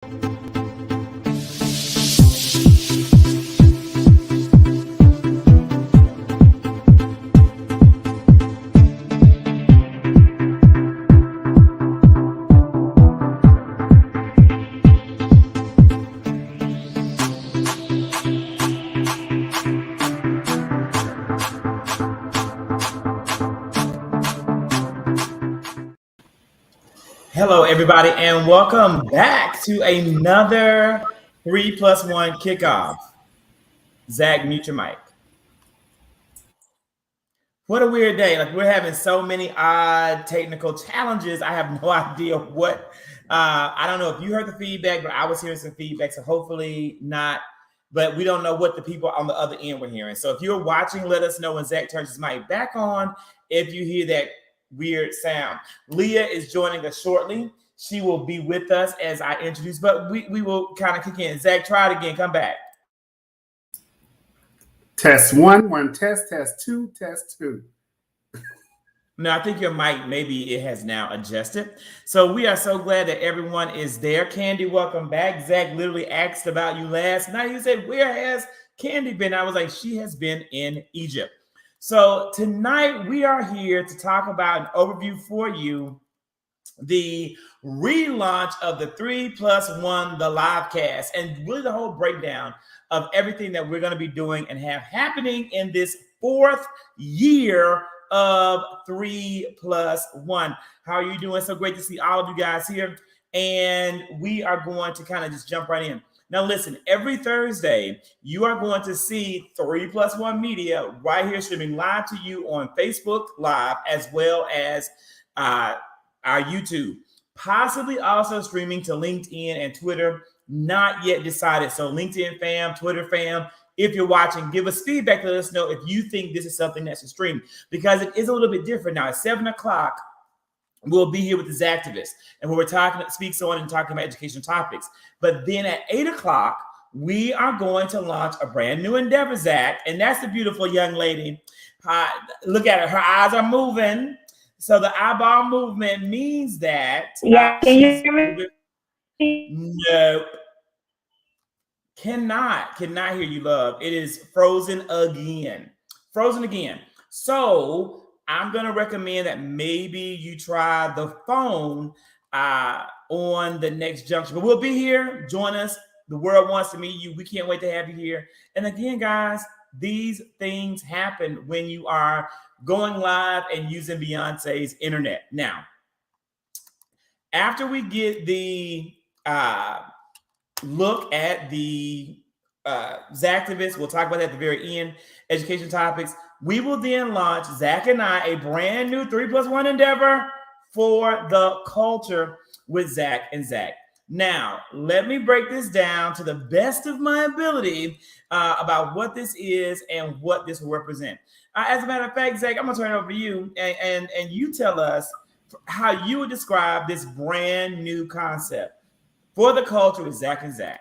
Hello, everybody, and welcome back to another 3+1 kickoff. Zach, mute your mic. What a weird day. Like, we're having so many odd technical challenges. I have no idea what. I don't know if you heard the feedback, but I was hearing some feedback, so hopefully not. But we don't know what the people on the other end were hearing. So if you're watching, let us know when Zach turns his mic back on if you hear that weird sound. Leah is joining us shortly. She will be with us as I introduce, but we will kind of kick in. Zach, try it again. Come back. Test one, test two, test two. No, I think your mic, maybe it has now adjusted. So we are so glad that everyone is there. Candy, welcome back. Zach literally asked about you last night. He said, where has Candy been? I was like, she has been in Egypt. So tonight we are here to talk about an overview for you, the relaunch of the 3+1, the live cast, and really the whole breakdown of everything that we're going to be doing and have happening in this fourth year of 3+1. How are you doing? So great to see all of you guys here. And we are going to kind of just jump right in. Now, listen, every Thursday, you are going to see 3+1 Media right here streaming live to you on Facebook Live, as well as our YouTube, possibly also streaming to LinkedIn and Twitter. Not yet decided. So LinkedIn fam, Twitter fam, if you're watching, give us feedback. Let us know if you think this is something that's a stream, because it is a little bit different now. At 7 o'clock, we'll be here with the Activists, and we're talking, speaks on and talking about educational topics. But then at 8 o'clock, we are going to launch a brand new endeavor, Zach, and that's the beautiful young lady. Look at her. Her eyes are moving. So the eyeball movement means that. Yeah, can you hear me? Nope. Cannot hear you, love. It is frozen again. Frozen again. So I'm going to recommend that maybe you try the phone on the next junction. But we'll be here. Join us. The world wants to meet you. We can't wait to have you here. And again, guys, these things happen when you are going live and using Beyonce's internet. Now, after we get the look at the Zactivists, we'll talk about that at the very end, education topics. We will then launch, Zach and I, a brand new 3+1 endeavor for the culture with Zach and Zack. Now, let me break this down to the best of my ability about what this is and what this will represent. As a matter of fact, Zach, I'm going to turn it over to you, and you tell us how you would describe this brand new concept for the culture with Zach and Zack.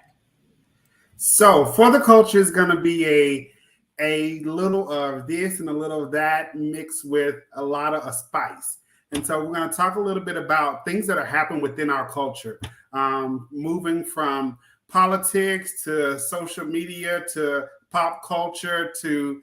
So for the culture is going to be a little of this and a little of that mixed with a lot of a spice. And so we're going to talk a little bit about things that are happening within our culture, moving from politics to social media to pop culture to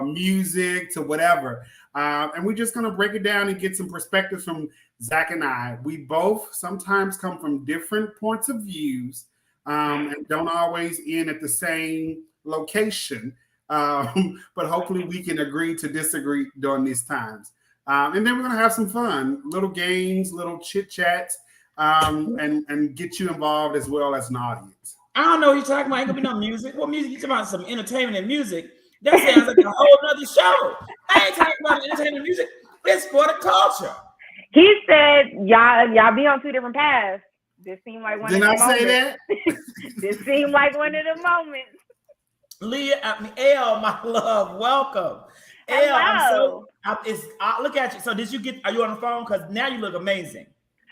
music to whatever. And we're just going to break it down and get some perspectives from Zach and I. We both sometimes come from different points of views and don't always end at the same location. But hopefully we can agree to disagree during these times. And then we're going to have some fun, little games, little chit chats, and get you involved as well as an audience. I don't know what you're talking about. Ain't gonna be no music. What music? You talking about some entertainment and music? That sounds like a whole other show. I ain't talking about entertainment and music. It's for the culture. He said, y'all be on two different paths. This seemed like one of the moments. Did I say that? This seemed like one of the moments. Leah, Elle, my love, welcome. Elle, look at you. So are you on the phone? Because now you look amazing.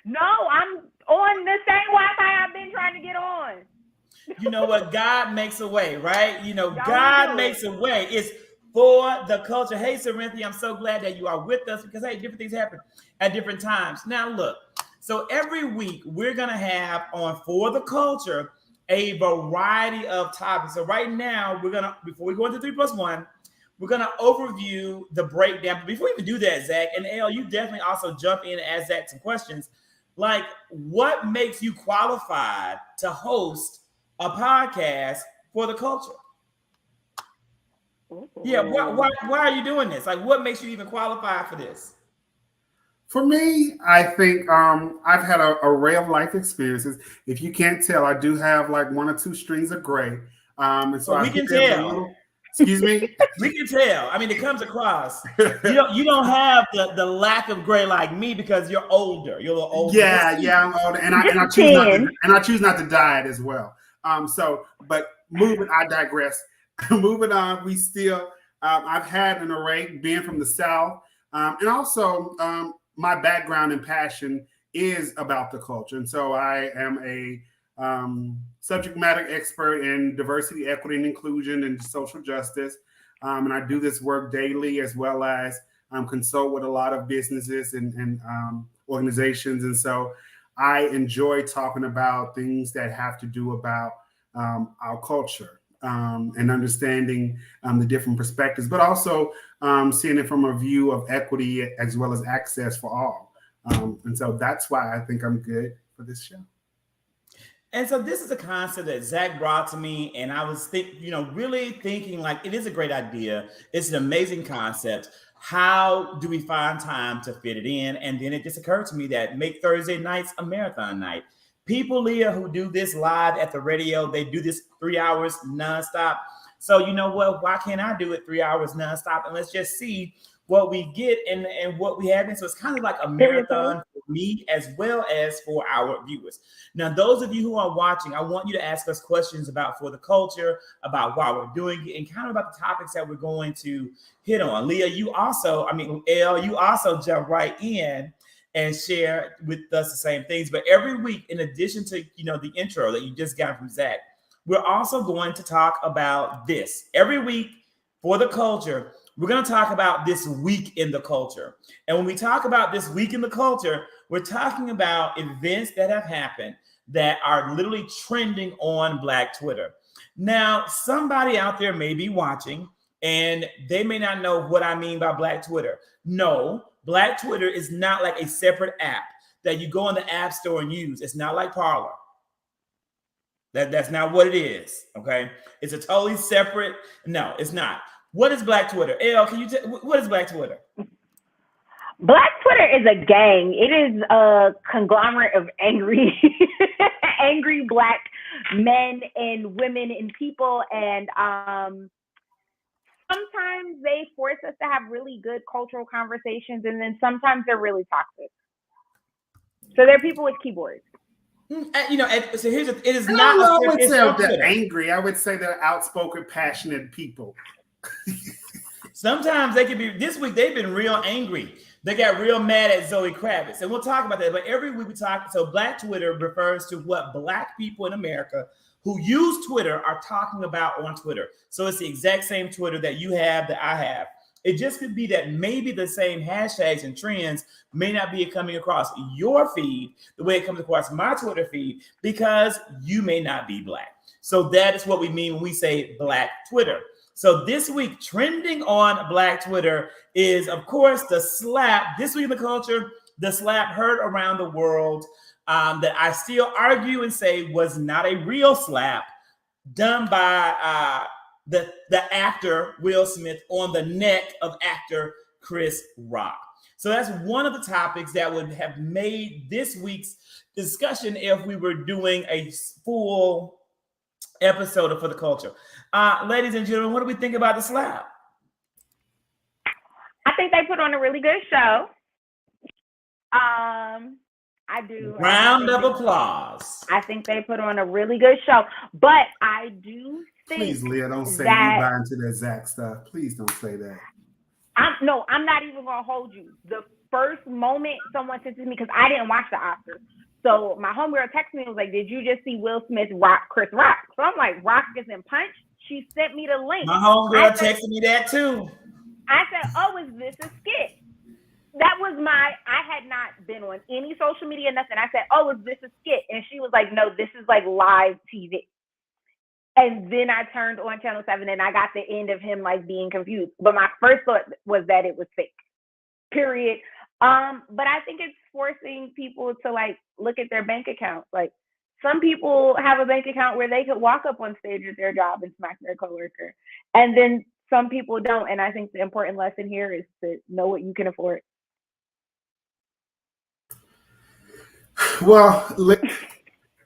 No, I'm on the same Wi-Fi I've been trying to get on. You know what? God makes a way, right? You know, God makes a way. It's for the culture. Hey, Serenity, I'm so glad that you are with us because, hey, different things happen at different times. Now, look, So every week we're gonna have on For the Culture a variety of topics. So right now we're gonna, before we go into 3+1, we're gonna overview the breakdown. But before we even do that, Zach and Elle, you definitely also jump in and ask Zach some questions. Like, what makes you qualified to host a podcast for the culture? Yeah, why are you doing this? Like, what makes you even qualify for this? For me, I think I've had an array of life experiences. If you can't tell, I do have like 1 or 2 strings of gray. And so we can tell. Excuse me? We can tell. I mean, it comes across. You don't have the lack of gray like me because you're older. You're a little older. Yeah, I'm older, and I choose not to dye it as well. But I digress. Moving on, we still I've had an array, being from the South, and also my background and passion is about the culture, and so I am a subject matter expert in diversity, equity, and inclusion and social justice. And I do this work daily, as well as consult with a lot of businesses and organizations. And so I enjoy talking about things that have to do about our culture and understanding the different perspectives, but also seeing it from a view of equity as well as access for all. And so that's why I think I'm good for this show. And so this is a concept that Zach brought to me, and I was really thinking like, it is a great idea. It's an amazing concept. How do we find time to fit it in? And then it just occurred to me that make Thursday nights a marathon night. People, Leah, who do this live at the radio, they do this 3 hours nonstop. So you know what? Why can't I do it 3 hours nonstop? And let's just see what we get and what we have. And so it's kind of like a marathon for me as well as for our viewers. Now, those of you who are watching, I want you to ask us questions about For the Culture, about why we're doing it, and kind of about the topics that we're going to hit on. Leah, Elle, you also jump right in and share with us the same things. But every week, in addition to the intro that you just got from Zach, we're also going to talk about this. Every week, For the Culture, we're going to talk about this week in the culture. And when we talk about this week in the culture, we're talking about events that have happened that are literally trending on Black Twitter. Now, somebody out there may be watching and they may not know what I mean by Black Twitter. No, Black Twitter is not like a separate app that you go in the app store and use. It's not like Parler. That's not what it is, okay? It's a totally separate, no, it's not. What is Black Twitter? Elle, can you what is Black Twitter? Black Twitter is a gang. It is a conglomerate of angry Black men and women and people. And sometimes they force us to have really good cultural conversations, and then sometimes they're really toxic. So they're people with keyboards. So it is not. I would say they're angry. I would say they're outspoken, passionate people. Sometimes they can be. This week they've been real angry. They got real mad at Zoe Kravitz, and we'll talk about that. But every week we talk. So Black Twitter refers to what Black people in America who use Twitter are talking about on Twitter. So it's the exact same Twitter that you have, that I have. It just could be that maybe the same hashtags and trends may not be coming across your feed the way it comes across my Twitter feed because you may not be Black. So that is what we mean when we say Black Twitter. So this week, trending on Black Twitter is, of course, the slap. This week in the culture, the slap heard around the world that I still argue and say was not a real slap done by the actor Will Smith on the neck of actor Chris Rock. So that's one of the topics that would have made this week's discussion if we were doing a full episode of For the Culture. Ladies and gentlemen, what do we think about the slap? I think they put on a really good show. I do. Round of applause. I think they put on a really good show, but I do think. Please, Leah, don't say you buy into that Zach stuff. Please don't say that. I'm not even gonna hold you. The first moment someone said to me, because I didn't watch the Oscars. So my homegirl texted me and was like, "Did you just see Will Smith rock Chris Rock?" So I'm like, "Rock gets in punch." She sent me the link. My homegirl texted me that too. I said, "Oh, is this a skit?" that was I had not been on any social media, nothing. I said, "Oh, is this a skit?" And she was like, "No, this is like live TV." And then I turned on Channel 7 and I got the end of him like being confused. But my first thought was that it was fake. Period. But I think it's forcing people to like look at their bank account. Like some people have a bank account where they could walk up on stage at their job and smack their coworker. And then some people don't. And I think the important lesson here is to know what you can afford. Well,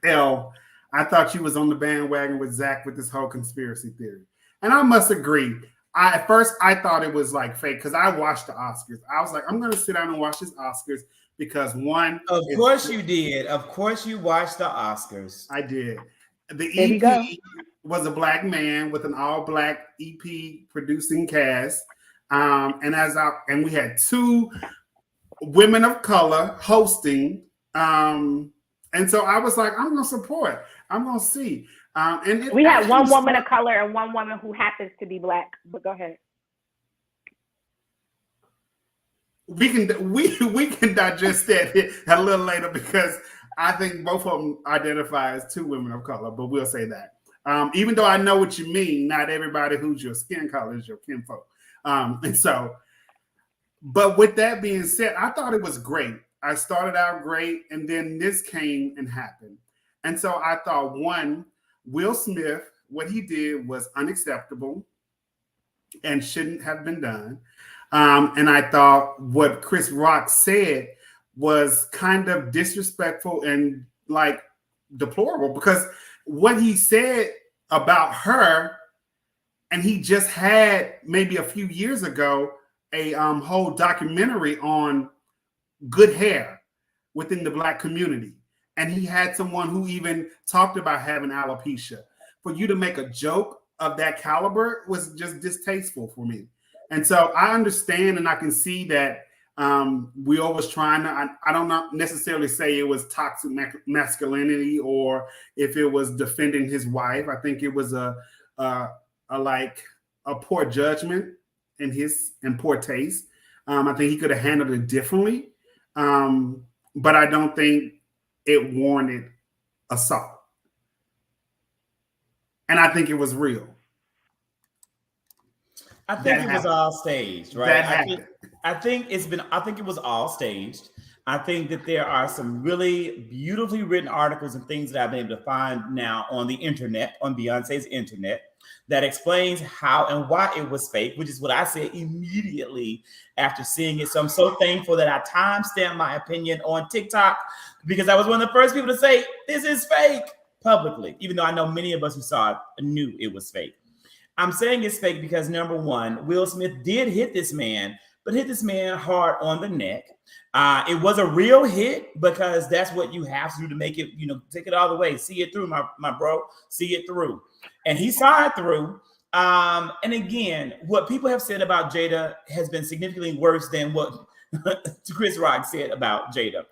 Elle, I thought you was on the bandwagon with Zach with this whole conspiracy theory. And I must agree. At first I thought it was like fake because I watched the Oscars. I was like, I'm gonna sit down and watch this Oscars because one. Of course you did. Of course you watched the Oscars. I did. The There EP was a black man with an all-black EP producing cast. And we had two women of color hosting. And so I was like, I'm gonna support. I'm gonna see. And we had one woman of color and one woman who happens to be black. But go ahead. We can digest that a little later because I think both of them identify as two women of color. But we'll say that. Even though I know what you mean, not everybody who's your skin color is your kinfolk. And so, but with that being said, I thought it was great. I started out great, and then this came and happened. And so I thought, one, Will Smith, what he did was unacceptable and shouldn't have been done. And I thought what Chris Rock said was kind of disrespectful and like deplorable because what he said about her, and he just had maybe a few years ago a whole documentary on good hair within the black community. And he had someone who even talked about having alopecia. For you to make a joke of that caliber was just distasteful for me. And so I understand and I can see that Will was trying to, I don't necessarily say it was toxic masculinity or if it was defending his wife. I think it was a poor judgment and poor taste. I think he could have handled it differently. But I don't think it warranted assault. And I think it was real. I think it was all staged, right? I think it was all staged. I think that there are some really beautifully written articles and things that I've been able to find now on the internet, on Beyonce's internet, that explains how and why it was fake, which is what I said immediately after seeing it. So I'm so thankful that I timestamped my opinion on TikTok because I was one of the first people to say, this is fake publicly, even though I know many of us who saw it knew it was fake. I'm saying it's fake because number one, Will Smith did hit this man, but hit this man hard on the neck. It was a real hit because that's what you have to do to make it, take it all the way. See it through, my bro. See it through. And he saw it through. And again, what people have said about Jada has been significantly worse than what Chris Rock said about Jada.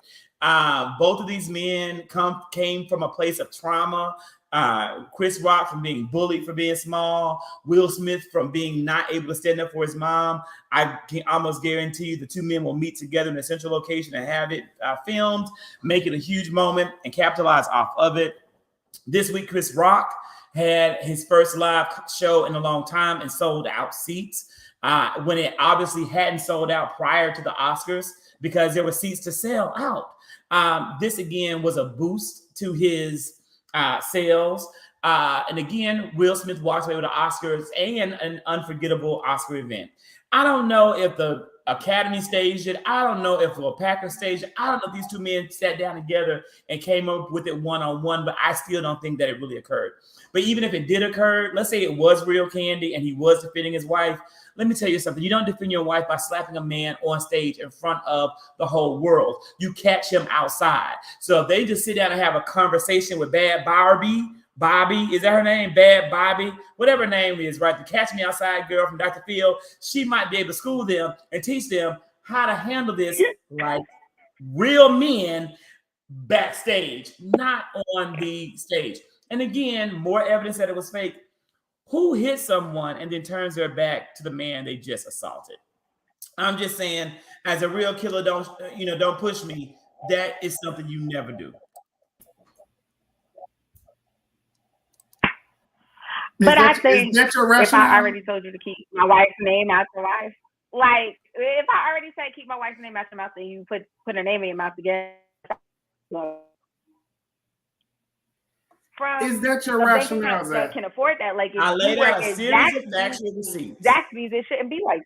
Both of these men came from a place of trauma. Chris Rock from being bullied for being small, Will Smith from being not able to stand up for his mom. I can almost guarantee you the two men will meet together in a central location and have it filmed, make it a huge moment and capitalize off of it. This week, Chris Rock had his first live show in a long time and sold out seats when it obviously hadn't sold out prior to the Oscars because there were seats to sell out. This again was a boost to his sales. And again, Will Smith walks away with the Oscars and an unforgettable Oscar event. I don't know if the Academy staged it. I don't know if the Packers staged it. I don't know if these two men sat down together and came up with it one-on-one, but I still don't think that it really occurred. But even if it did occur, let's say it was real Candy and he was defending his wife. Let me tell you something. You don't defend your wife by slapping a man on stage in front of the whole world. You catch him outside. So if they just sit down and have a conversation with Bad Bobby, is that her name? Bad Bobby, whatever her name is, right? The Catch Me Outside girl from Dr. Phil, she might be able to school them and teach them how to handle this like real men backstage, not on the stage. And again, more evidence that it was fake. Who hit someone and then turns their back to the man they just assaulted? I'm just saying, as a real killer, don't push me. That is something you never do. But I think if I already told you to keep my wife's name out your life, like if I already said keep my wife's name out your mouth, and you put her name in your mouth again. Is that your rationale, Zach? That can afford that. Like, if I laid out a series of factual receipts. Zaxby's, it shouldn't be like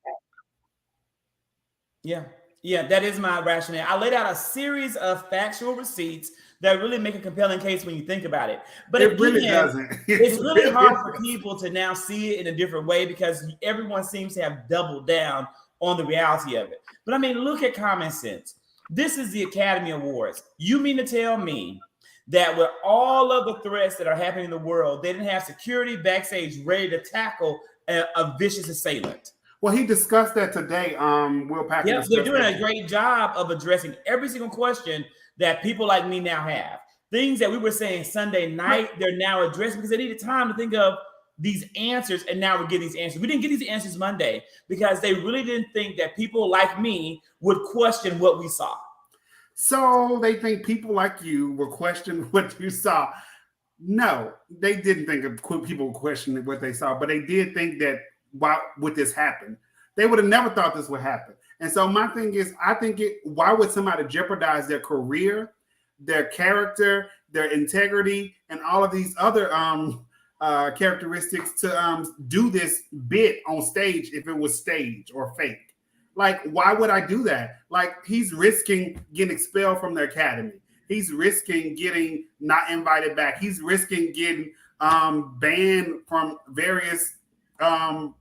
that. Yeah, that is my rationale. I laid out a series of factual receipts that really make a compelling case when you think about it. But it really doesn't. It's really hard for people to now see it in a different way because everyone seems to have doubled down on the reality of it. But I mean, look at common sense. This is the Academy Awards. You mean to tell me that with all of the threats that are happening in the world, they didn't have security backstage ready to tackle a vicious assailant? Well, he discussed that today. Will Packer. Yeah, they're doing a great job of addressing every single question that people like me now have. Things that we were saying Sunday night, they're now addressing because they needed time to think of these answers, and now we're getting these answers. We didn't get these answers Monday because they really didn't think that people like me would question what we saw. So they think people like you will question what you saw. No, they didn't think of people questioning what they saw, but they did think that why would this happen? They would have never thought this would happen. And so my thing is, I think why would somebody jeopardize their career, their character, their integrity, and all of these other characteristics to do this bit on stage if it was staged or fake? Like, why would I do that? Like, he's risking getting expelled from the academy. He's risking getting not invited back. He's risking getting banned from various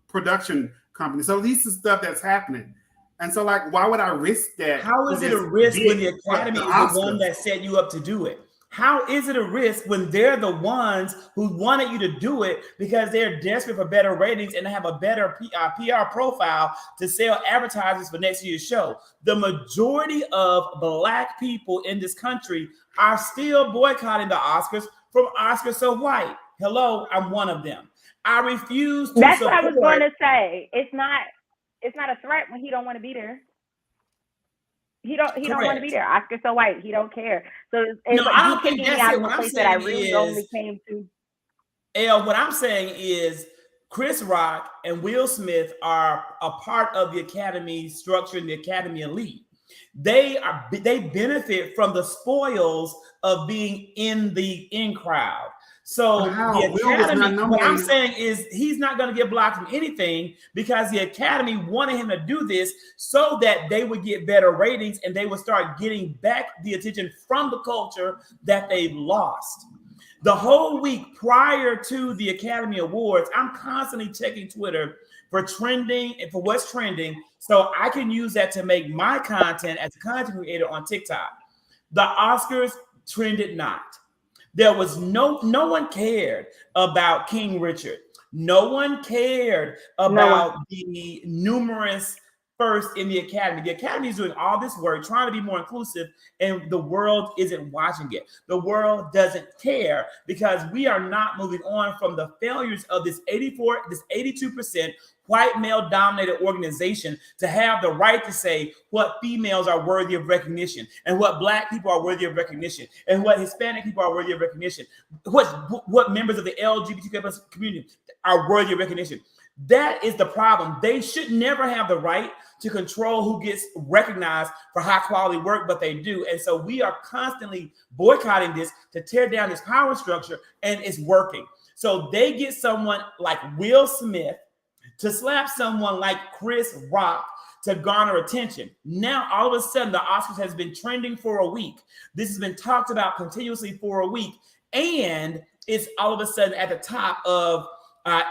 production companies. So this is stuff that's happening. And so, like, why would I risk that? How is it a risk when the Academy is the one that set you up to do it? How is it a risk when they're the ones who wanted you to do it because they're desperate for better ratings and have a better PR profile to sell advertisers for next year's show? The majority of Black people in this country are still boycotting the Oscars from Oscars So White. Hello, I'm one of them. I refuse to That's support. what I was going to say. It's not a threat when he don't want to be there. He don't want to be there. Oscar So White. He don't care. So it's no, I don't think that's it. What I'm saying I really only came to. Elle, what I'm saying is Chris Rock and Will Smith are a part of the Academy structure and the Academy elite. They benefit from the spoils of being in the in crowd. So the Academy, what I'm saying is he's not going to get blocked from anything because the Academy wanted him to do this so that they would get better ratings and they would start getting back the attention from the culture that they've lost. The whole week prior to the Academy Awards, I'm constantly checking Twitter for trending and for what's trending so I can use that to make my content as a content creator on TikTok. The Oscars trended not. There was no one cared about King Richard. No one cared about the numerous first in the Academy. The Academy is doing all this work, trying to be more inclusive, and the world isn't watching it. The world doesn't care because we are not moving on from the failures of this 82% white male-dominated organization to have the right to say what females are worthy of recognition and what Black people are worthy of recognition and what Hispanic people are worthy of recognition, what members of the LGBTQ+ community are worthy of recognition. That is the problem. They should never have the right to control who gets recognized for high quality work, but they do. And so we are constantly boycotting this to tear down this power structure, and it's working. So they get someone like Will Smith to slap someone like Chris Rock to garner attention. Now, all of a sudden, the Oscars has been trending for a week. This has been talked about continuously for a week. And it's all of a sudden at the top of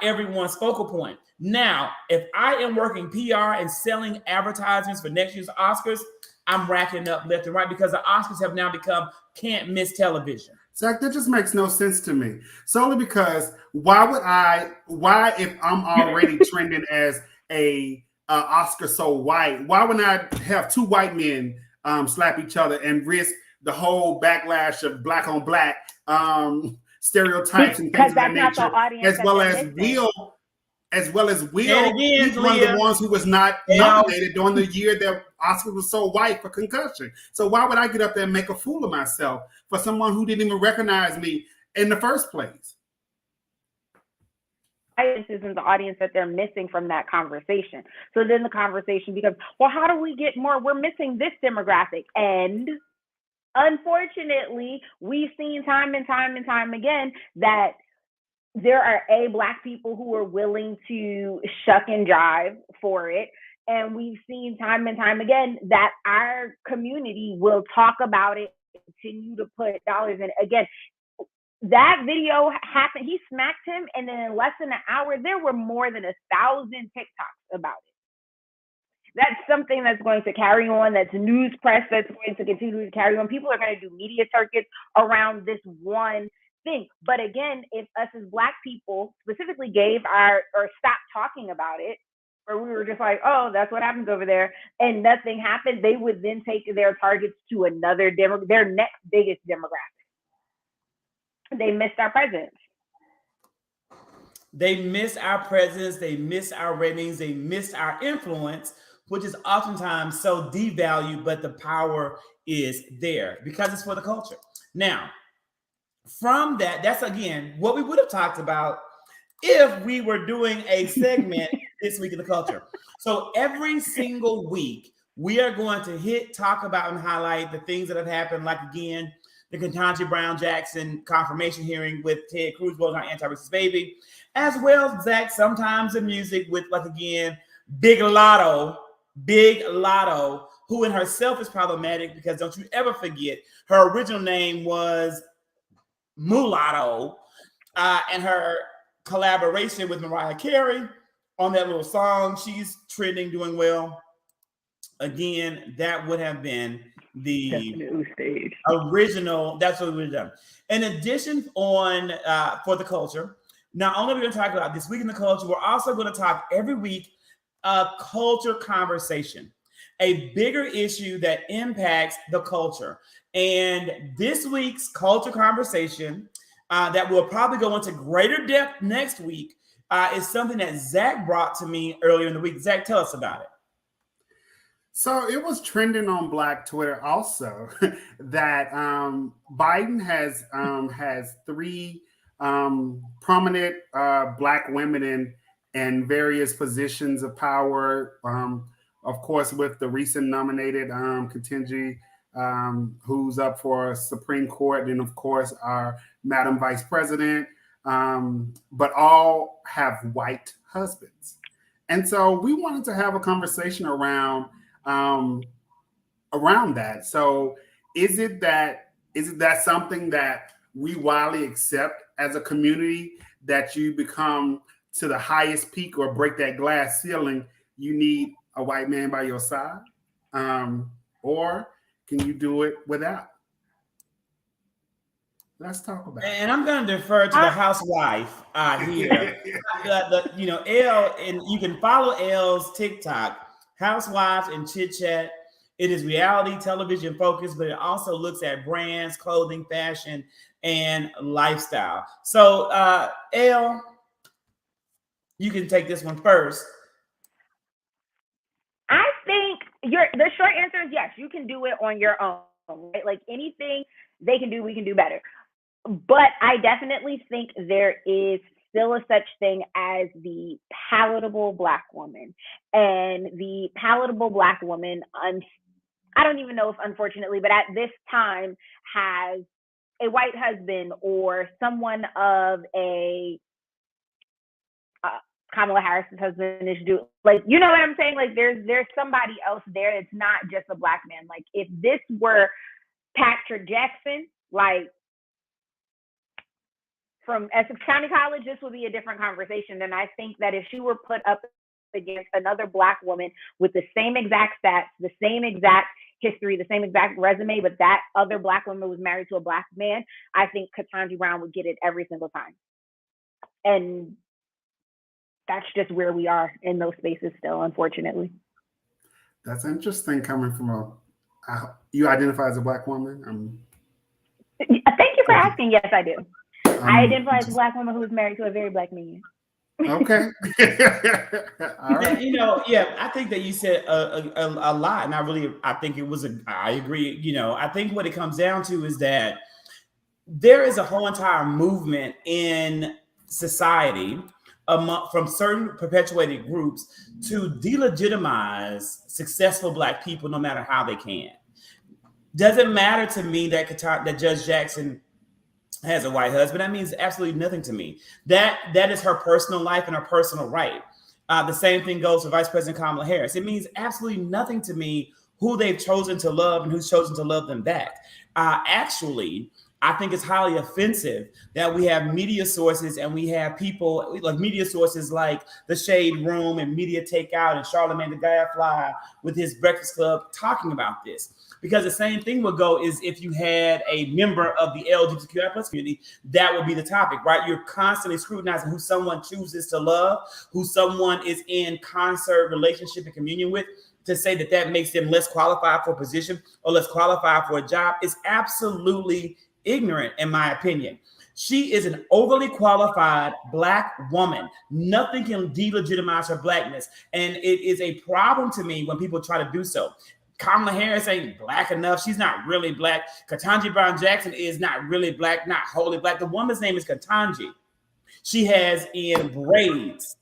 everyone's focal point. Now, if I am working PR and selling advertisements for next year's Oscars, I'm racking up left and right because the Oscars have now become can't miss television. Zach, that just makes no sense to me. Solely because why if I'm already trending as a Oscar So White, why would I have two white men slap each other and risk the whole backlash of Black on Black stereotypes and things of that nature, as well as as well as Will. And again, He's one of the ones who was not nominated during the year that Oscar was so white for Concussion. So why would I get up there and make a fool of myself for someone who didn't even recognize me in the first place? This is in the audience that they're missing from that conversation. So then the conversation becomes, well, how do we get more? We're missing this demographic. And unfortunately, we've seen time and time again that there are Black people who are willing to shuck and jive for it. And we've seen time and time again that our community will talk about it, continue to put dollars in it. Again, that video happened. He smacked him, and then in less than an hour, there were more than 1,000 TikToks about it. That's something that's going to carry on. That's news press that's going to continue to carry on. People are going to do media circuits around this one thing. But again, if us as Black people specifically stopped talking about it, or we were just like, oh, that's what happens over there, and nothing happened, they would then take their targets to another their next biggest demographic. They missed our presence. They miss our presence. They miss our ratings. They miss our influence, which is oftentimes so devalued, but the power is there because it's for the culture. Now, from that, that's again what we would have talked about if we were doing a segment this week in the culture. So every single week, we are going to talk about and highlight the things that have happened, like again, the Ketanji Brown Jackson confirmation hearing with Ted Cruz voting on anti-racist baby, as well as Zach, sometimes the music with, like again, Big Lotto, who in herself is problematic because don't you ever forget, her original name was Mulatto, and her collaboration with Mariah Carey on that little song, she's trending, doing well. Again, that would have been the original. That's what we would have done. In addition, for the culture, not only are we going to talk about this week in the culture, we're also going to talk every week a culture conversation, a bigger issue that impacts the culture. And this week's culture conversation that we'll probably go into greater depth next week is something that Zach brought to me earlier in the week. Zach, tell us about it. So it was trending on Black Twitter also that Biden has three prominent Black women in various positions of power. Of course, with the recent nominated Ketanji, who's up for Supreme Court, and of course our Madam Vice President, but all have white husbands. And so we wanted to have a conversation around that. So is it that something that we widely accept as a community, that you become to the highest peak or break that glass ceiling, you need a white man by your side? Or can you do it without? Let's talk about it. And I'm going to defer to the housewife here. Elle, and you can follow Elle's TikTok, Housewives and Chit Chat. It is reality television focused, but it also looks at brands, clothing, fashion, and lifestyle. So, Elle, you can take this one first. I think the short answer is yes, you can do it on your own. Right? Like anything they can do, we can do better. But I definitely think there is still a such thing as the palatable Black woman. And the palatable Black woman, I don't even know if unfortunately, but at this time has a white husband or someone of a Kamala Harris's husband is do, like, you know what I'm saying? Like there's somebody else there. It's not just a Black man. Like if this were Patrick Jackson, like from Essex County College, this would be a different conversation. And I think that if she were put up against another Black woman with the same exact stats, the same exact history, the same exact resume, but that other Black woman was married to a Black man, I think Ketanji Brown would get it every single time. And that's just where we are in those spaces still, unfortunately. That's interesting coming from you identify as a Black woman? Thank you for asking. Yes, I do. I identify as a Black woman who was married to a very Black man. Okay. All right. Yeah, I think that you said a lot, and I think I agree. I think what it comes down to is that there is a whole entire movement in society from certain perpetuated groups to delegitimize successful Black people no matter how they can. Doesn't matter to me that Judge Jackson has a white husband. That means absolutely nothing to me. That is her personal life and her personal right. The same thing goes for Vice President Kamala Harris. It means absolutely nothing to me who they've chosen to love and who's chosen to love them back. Actually, I think it's highly offensive that we have media sources and we have people like media sources like The Shade Room and Media Takeout and Charlamagne the Gadfly with his Breakfast Club talking about this. Because the same thing would go is if you had a member of the LGBTQI plus community, that would be the topic, right? You're constantly scrutinizing who someone chooses to love, who someone is in concert relationship and communion with, to say that makes them less qualified for a position or less qualified for a job is absolutely ignorant, in my opinion. She is an overly qualified Black woman. Nothing can delegitimize her Blackness. And it is a problem to me when people try to do so. Kamala Harris ain't Black enough. She's not really Black. Ketanji Brown Jackson is not really Black, not wholly Black. The woman's name is Ketanji. She has in braids.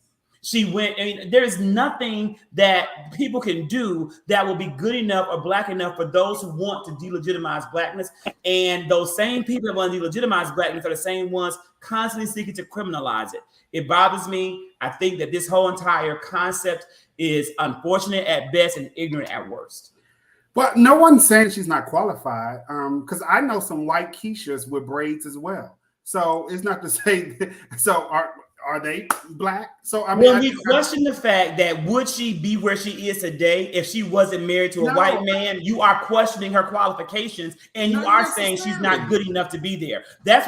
There's nothing that people can do that will be good enough or Black enough for those who want to delegitimize Blackness. And those same people that want to delegitimize Blackness are the same ones constantly seeking to criminalize it. It bothers me. I think that this whole entire concept is unfortunate at best and ignorant at worst. But no one's saying she's not qualified, because I know some white Keishas with braids as well. So it's not to say so are they Black? So I mean, we question the fact that would she be where she is today if she wasn't married to a white man? You are questioning her qualifications, and you are saying she's not good enough to be there. That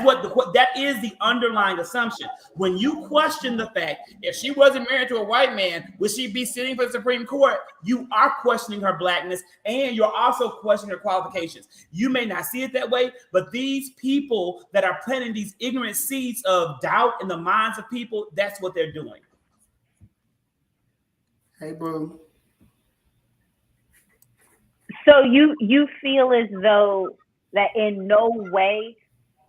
is the underlying assumption. When you question the fact if she wasn't married to a white man, would she be sitting for the Supreme Court? You are questioning her Blackness, and you're also questioning her qualifications. You may not see it that way, but these people that are planting these ignorant seeds of doubt in the minds of people, that's what they're doing. Hey, boo. So you feel as though that in no way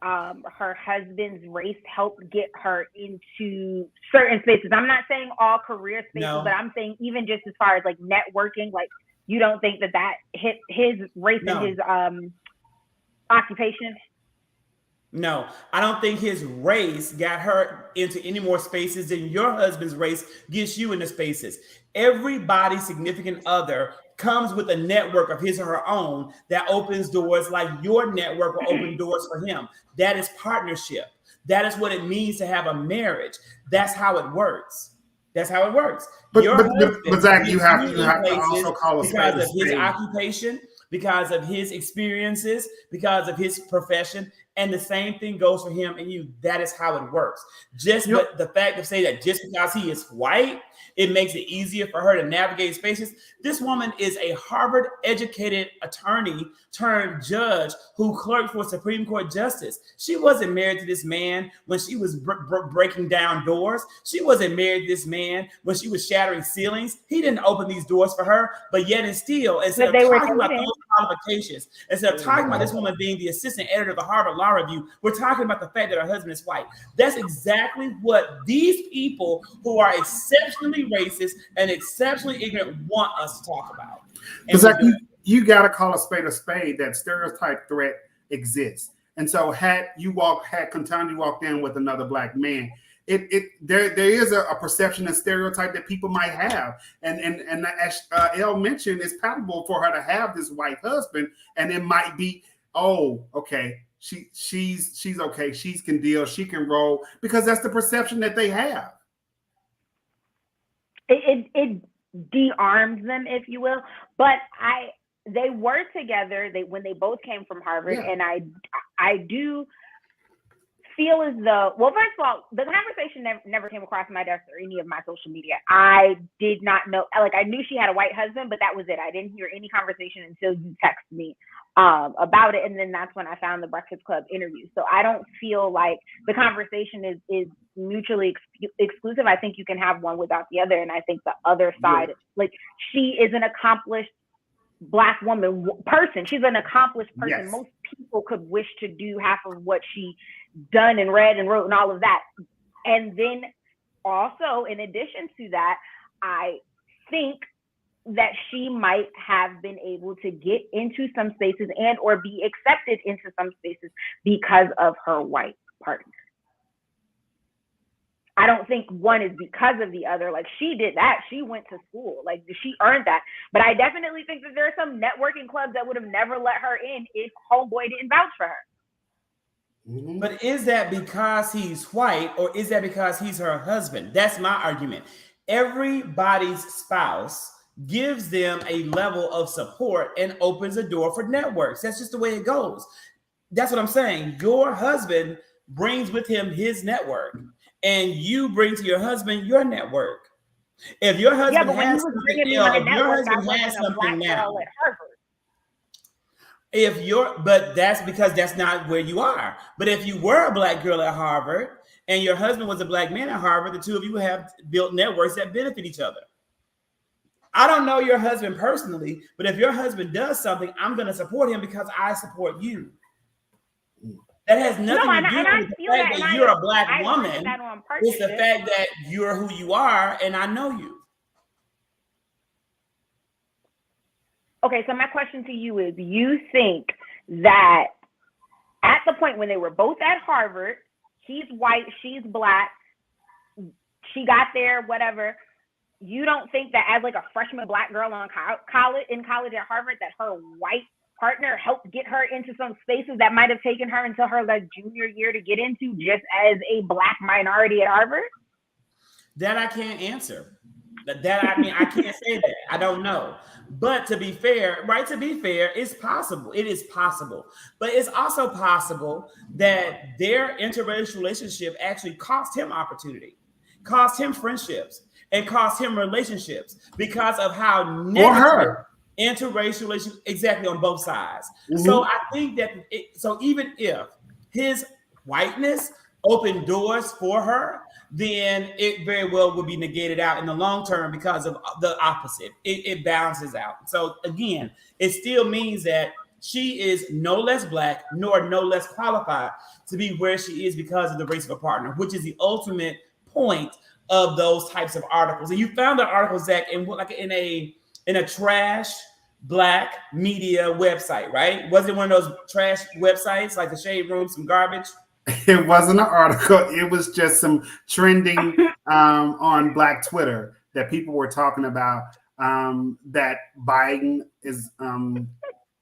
her husband's race helped get her into certain spaces. I'm not saying all career spaces, but I'm saying even just as far as like networking, like you don't think that hit his race and his occupation? No, I don't think his race got her into any more spaces than your husband's race gets you into spaces. Everybody's significant other comes with a network of his or her own that opens doors like your network will open doors for him. That is partnership. That is what it means to have a marriage. That's how it works. That's how it works. But Zach, you have to also call a spade because of his occupation, because of his experiences, because of his profession. And the same thing goes for him and you. That is how it works. But the fact of saying that just because he is white, it makes it easier for her to navigate spaces. This woman is a Harvard-educated attorney turned judge who clerked for Supreme Court justice. She wasn't married to this man when she was breaking down doors. She wasn't married to this man when she was shattering ceilings. He didn't open these doors for her, but yet and still, instead of talking about those qualifications, instead of talking about this woman being the assistant editor of the Harvard Law Review, we're talking about the fact that her husband is white. That's exactly what these people who are exceptionally racist and exceptionally ignorant want us to talk about. Zach, you got to call a spade. That stereotype threat exists. And so had Ketanji walked in with another Black man, there is a perception and stereotype that people might have, and as Elle mentioned, it's palatable for her to have this white husband, and it might be, okay, she's okay, she can deal, she can roll, because that's the perception that they have. It de-arms them, if you will, but they were together when they both came from Harvard, and I do feel as though, well, first of all, the conversation never came across my desk or any of my social media. I did not know, like, I knew she had a white husband, but that was it. I didn't hear any conversation until you texted me about it. And then that's when I found the Breakfast Club interview. So I don't feel like the conversation is mutually exclusive. I think you can have one without the other. And I think the other side, like, she is an accomplished Black woman person. She's an accomplished person. Yes. Most people could wish to do half of what she done and read and wrote and all of that. And then also, in addition to that, I think that she might have been able to get into some spaces and or be accepted into some spaces because of her white partner. I don't think one is because of the other. Like, she did that. She went to school. Like, she earned that. But I definitely think that there are some networking clubs that would have never let her in if homeboy didn't vouch for her. Mm-hmm. But is that because he's white, or is that because he's her husband? That's my argument. Everybody's spouse gives them a level of support and opens a door for networks. That's just the way it goes. That's what I'm saying. Your husband brings with him his network, and you bring to your husband your network. If your husband has something now, but that's because that's not where you are. But if you were a Black girl at Harvard and your husband was a Black man at Harvard, the two of you have built networks that benefit each other. I don't know your husband personally, but if your husband does something, I'm going to support him because I support you. That has nothing to do with the fact that you're a Black woman. It's the fact that you're who you are, and I know you. Okay, so my question to you is, you think that at the point when they were both at Harvard, he's white, she's Black, she got there, whatever, you don't think that as like a freshman Black girl in college at Harvard, that her white partner helped get her into some spaces that might have taken her until her like junior year to get into, just as a Black minority at Harvard? That I can't answer. I can't say that. I don't know. But to be fair, it's possible. It is possible. But it's also possible that their interracial relationship actually cost him opportunity, cost him friendships, and cost him relationships because of how negative interracial relationship, exactly, on both sides. Mm-hmm. So I think that even if his whiteness opened doors for her, then it very well would be negated out in the long term because of the opposite. It balances out. So again, it still means that she is no less Black nor no less qualified to be where she is because of the race of a partner, which is the ultimate point of those types of articles. And you found the article, Zach, in a trash Black media website, right? Was it one of those trash websites like the Shade Room, some garbage? It wasn't an article. It was just some trending on Black Twitter that people were talking about, that Biden is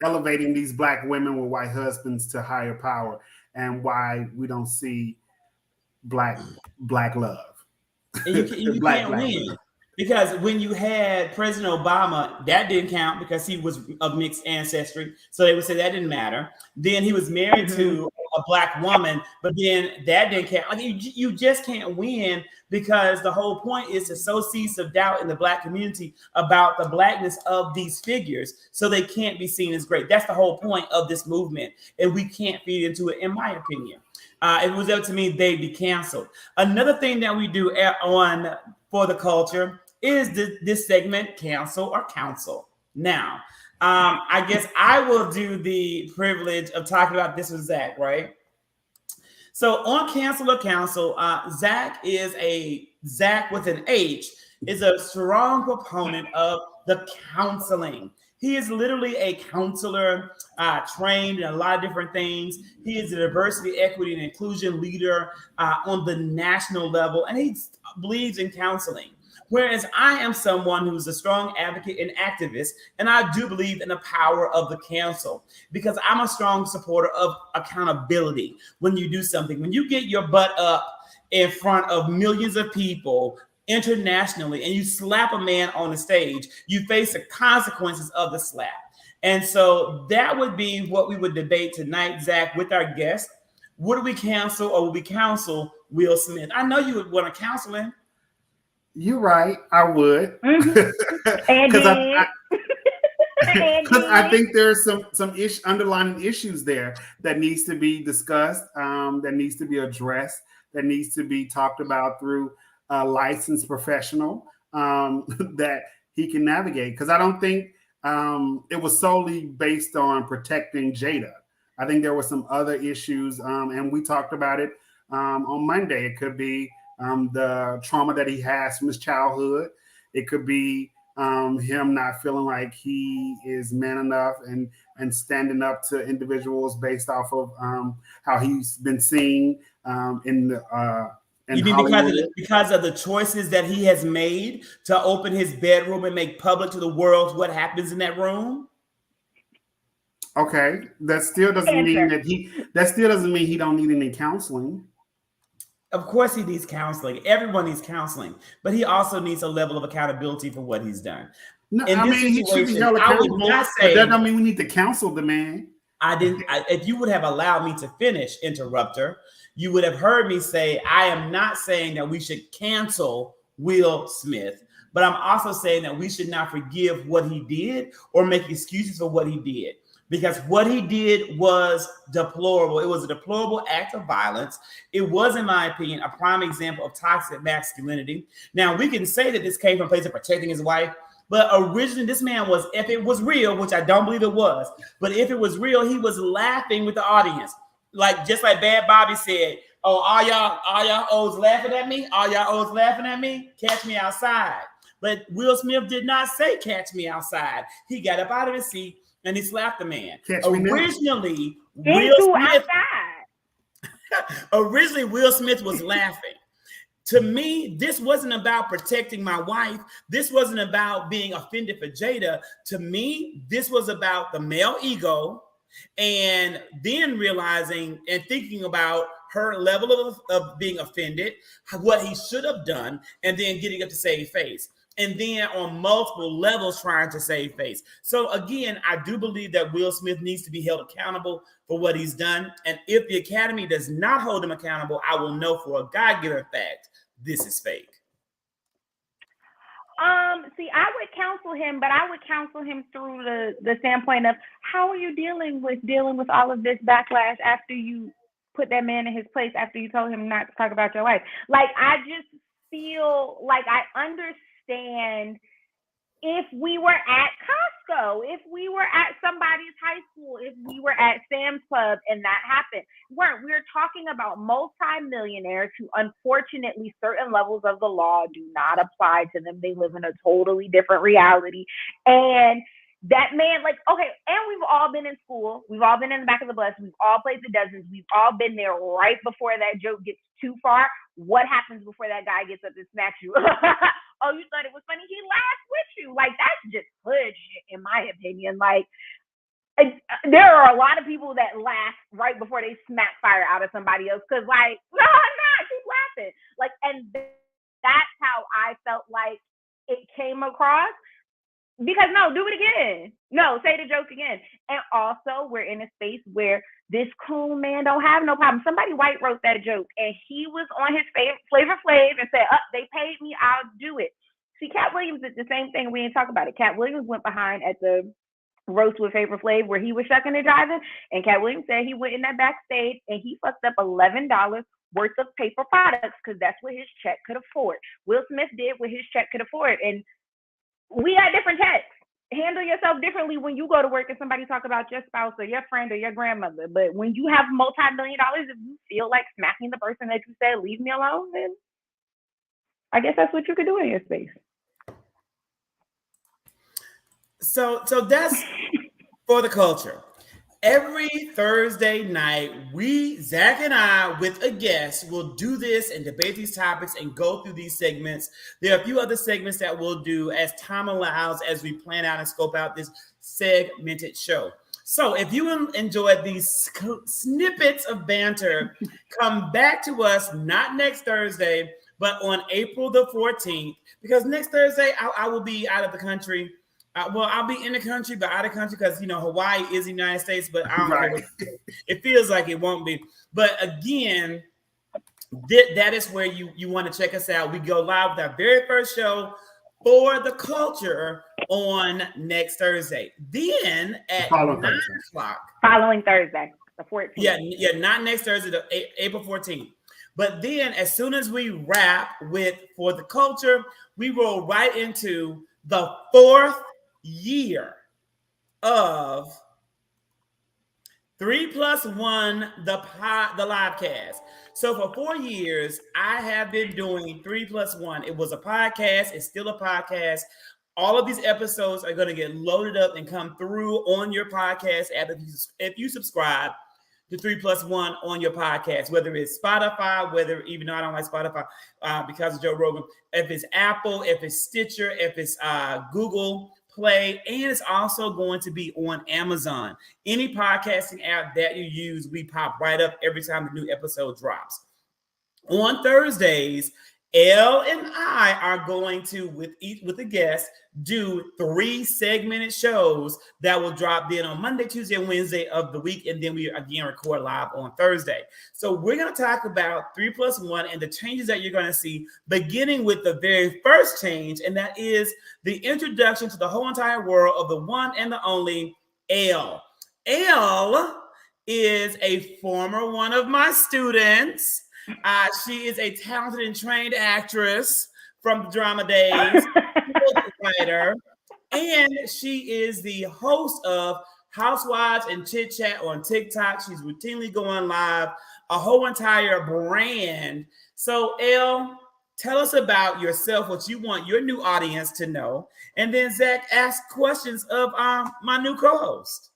elevating these Black women with white husbands to higher power, and why we don't see black love. And you can't win. Because when you had President Obama, that didn't count because he was of mixed ancestry. So they would say that didn't matter. Then he was married to a Black woman, but then that didn't count. Like, you just can't win, because the whole point is to sow seeds of doubt in the Black community about the Blackness of these figures so they can't be seen as great. That's the whole point of this movement. And we can't feed into it, in my opinion. If it was up to me, they'd be canceled. Another thing that we do on For the Culture is this segment, Cancel or Counsel. Now, I guess I will do the privilege of talking about this with Zach, right? So on Cancel or Counsel, Zach with an H, is a strong proponent of the counseling. He is literally a counselor, trained in a lot of different things. He is a diversity, equity, and inclusion leader on the national level, and he believes in counseling. Whereas I am someone who's a strong advocate and activist, and I do believe in the power of the cancel, because I'm a strong supporter of accountability. When you do something, when you get your butt up in front of millions of people internationally and you slap a man on the stage, you face the consequences of the slap. And so that would be what we would debate tonight, Zach, with our guest. Would we cancel or would we counsel Will Smith? I know you would want to counsel him. You're right. I would. And Because I I think there's some underlying issues there that needs to be discussed, that needs to be addressed, that needs to be talked about through a licensed professional that he can navigate. Because I don't think it was solely based on protecting Jada. I think there were some other issues, and we talked about it on Monday. It could be the trauma that he has from his childhood. It could be him not feeling like he is man enough and standing up to individuals based off of how he's been seen in you mean because of the choices that he has made to open his bedroom and make public to the world what happens in that room? Okay, that still doesn't mean he don't need any counseling. Of course he needs counseling. Everyone needs counseling, but he also needs a level of accountability for what he's done. No, I mean, he should be held accountable. But that don't mean we need to counsel the man. If you would have allowed me to finish, interrupter, you would have heard me say, I am not saying that we should cancel Will Smith, but I'm also saying that we should not forgive what he did or make excuses for what he did. Because what he did was deplorable. It was a deplorable act of violence. It was, in my opinion, a prime example of toxic masculinity. Now, we can say that this came from a place of protecting his wife, but originally this man was, if it was real, which I don't believe it was, but if it was real, he was laughing with the audience. Like, just like Bad Bobby said, oh, all y'all O's laughing at me? All y'all O's laughing at me? Catch me outside. But Will Smith did not say catch me outside. He got up out of his seat and he slapped the man. Originally, Will Smith was laughing. To me, this wasn't about protecting my wife. This wasn't about being offended for Jada. To me, this was about the male ego and then realizing and thinking about her level of being offended, what he should have done, and then getting up to save face. And then on multiple levels trying to save face. So again, I do believe that Will Smith needs to be held accountable for what he's done. And if the Academy does not hold him accountable, I will know for a God-given fact, this is fake. See, I would counsel him, but I would counsel him through the standpoint of how are you dealing with all of this backlash after you put that man in his place, after you told him not to talk about your wife. Like, I just feel like I understand if we were at Costco, if we were at somebody's high school, if we were at Sam's Club and that happened. We're talking about multi-millionaires who unfortunately certain levels of the law do not apply to them. They live in a totally different reality. And that man, like, okay, and we've all been in school. We've all been in the back of the bus. We've all played the dozens. We've all been there right before that joke gets too far. What happens before that guy gets up and smacks you? Oh, you thought it was funny? He laughed with you. Like, that's just hood shit, in my opinion. Like, there are a lot of people that laugh right before they smack fire out of somebody else because, like, no, I'm not. Keep laughing. Like, and that's how I felt like it came across. Because no, do it again. No, say the joke again. And also, we're in a space where this cool man don't have no problem. Somebody white wrote that joke, and he was on his Flavor Flav and said, they paid me, I'll do it. See, Cat Williams did the same thing. We didn't talk about it. Cat Williams went behind at the roast with Flavor Flav where he was shucking and jiving, and Cat Williams said he went in that backstage and he fucked up $11 worth of paper products because that's what his check could afford. Will Smith did what his check could afford, and we got different checks. Handle yourself differently when you go to work and somebody talk about your spouse or your friend or your grandmother. But when you have multi-million dollars, if you feel like smacking the person that you said, leave me alone, then I guess that's what you could do in your space. So that's for the culture. Every Thursday night, Zach and I, with a guest, will do this and debate these topics and go through these segments. There are a few other segments that we'll do as time allows as we plan out and scope out this segmented show. So if you enjoyed these snippets of banter, come back to us, not next Thursday, but on April the 14th, because next Thursday, I will be out of the country. Well, I'll be in the country, but out of country because Hawaii is the United States, but I don't Right. care. It feels like it won't be. But again, that is where you want to check us out. We go live with our very first show for the culture on next Thursday. Then at 9 o'clock. Following Thursday, the 14th. Yeah, not next Thursday, April 14th. But then as soon as we wrap with For the Culture, we roll right into the 4th year of 3+1, the live cast. So for 4 years, I have been doing 3+1. It was a podcast. It's still a podcast. All of these episodes are going to get loaded up and come through on your podcast app if you subscribe to 3+1 on your podcast, whether it's Spotify, even though I don't like Spotify because of Joe Rogan, if it's Apple, if it's Stitcher, if it's Google Play, and it's also going to be on Amazon. Any podcasting app that you use, we pop right up every time the new episode drops. On Thursdays, Elle and I are going to, with a guest, do 3 segmented shows that will drop then on Monday, Tuesday, and Wednesday of the week, and then we again record live on Thursday. So we're going to talk about 3+1 and the changes that you're going to see, beginning with the very first change, and that is the introduction to the whole entire world of the one and the only Elle. Elle is a former one of my students. She is a talented and trained actress from the drama days, writer, and she is the host of Housewives and Chit Chat on TikTok. She's routinely going live, a whole entire brand. So, Elle, tell us about yourself, what you want your new audience to know, and then Zach ask questions of my new co-host.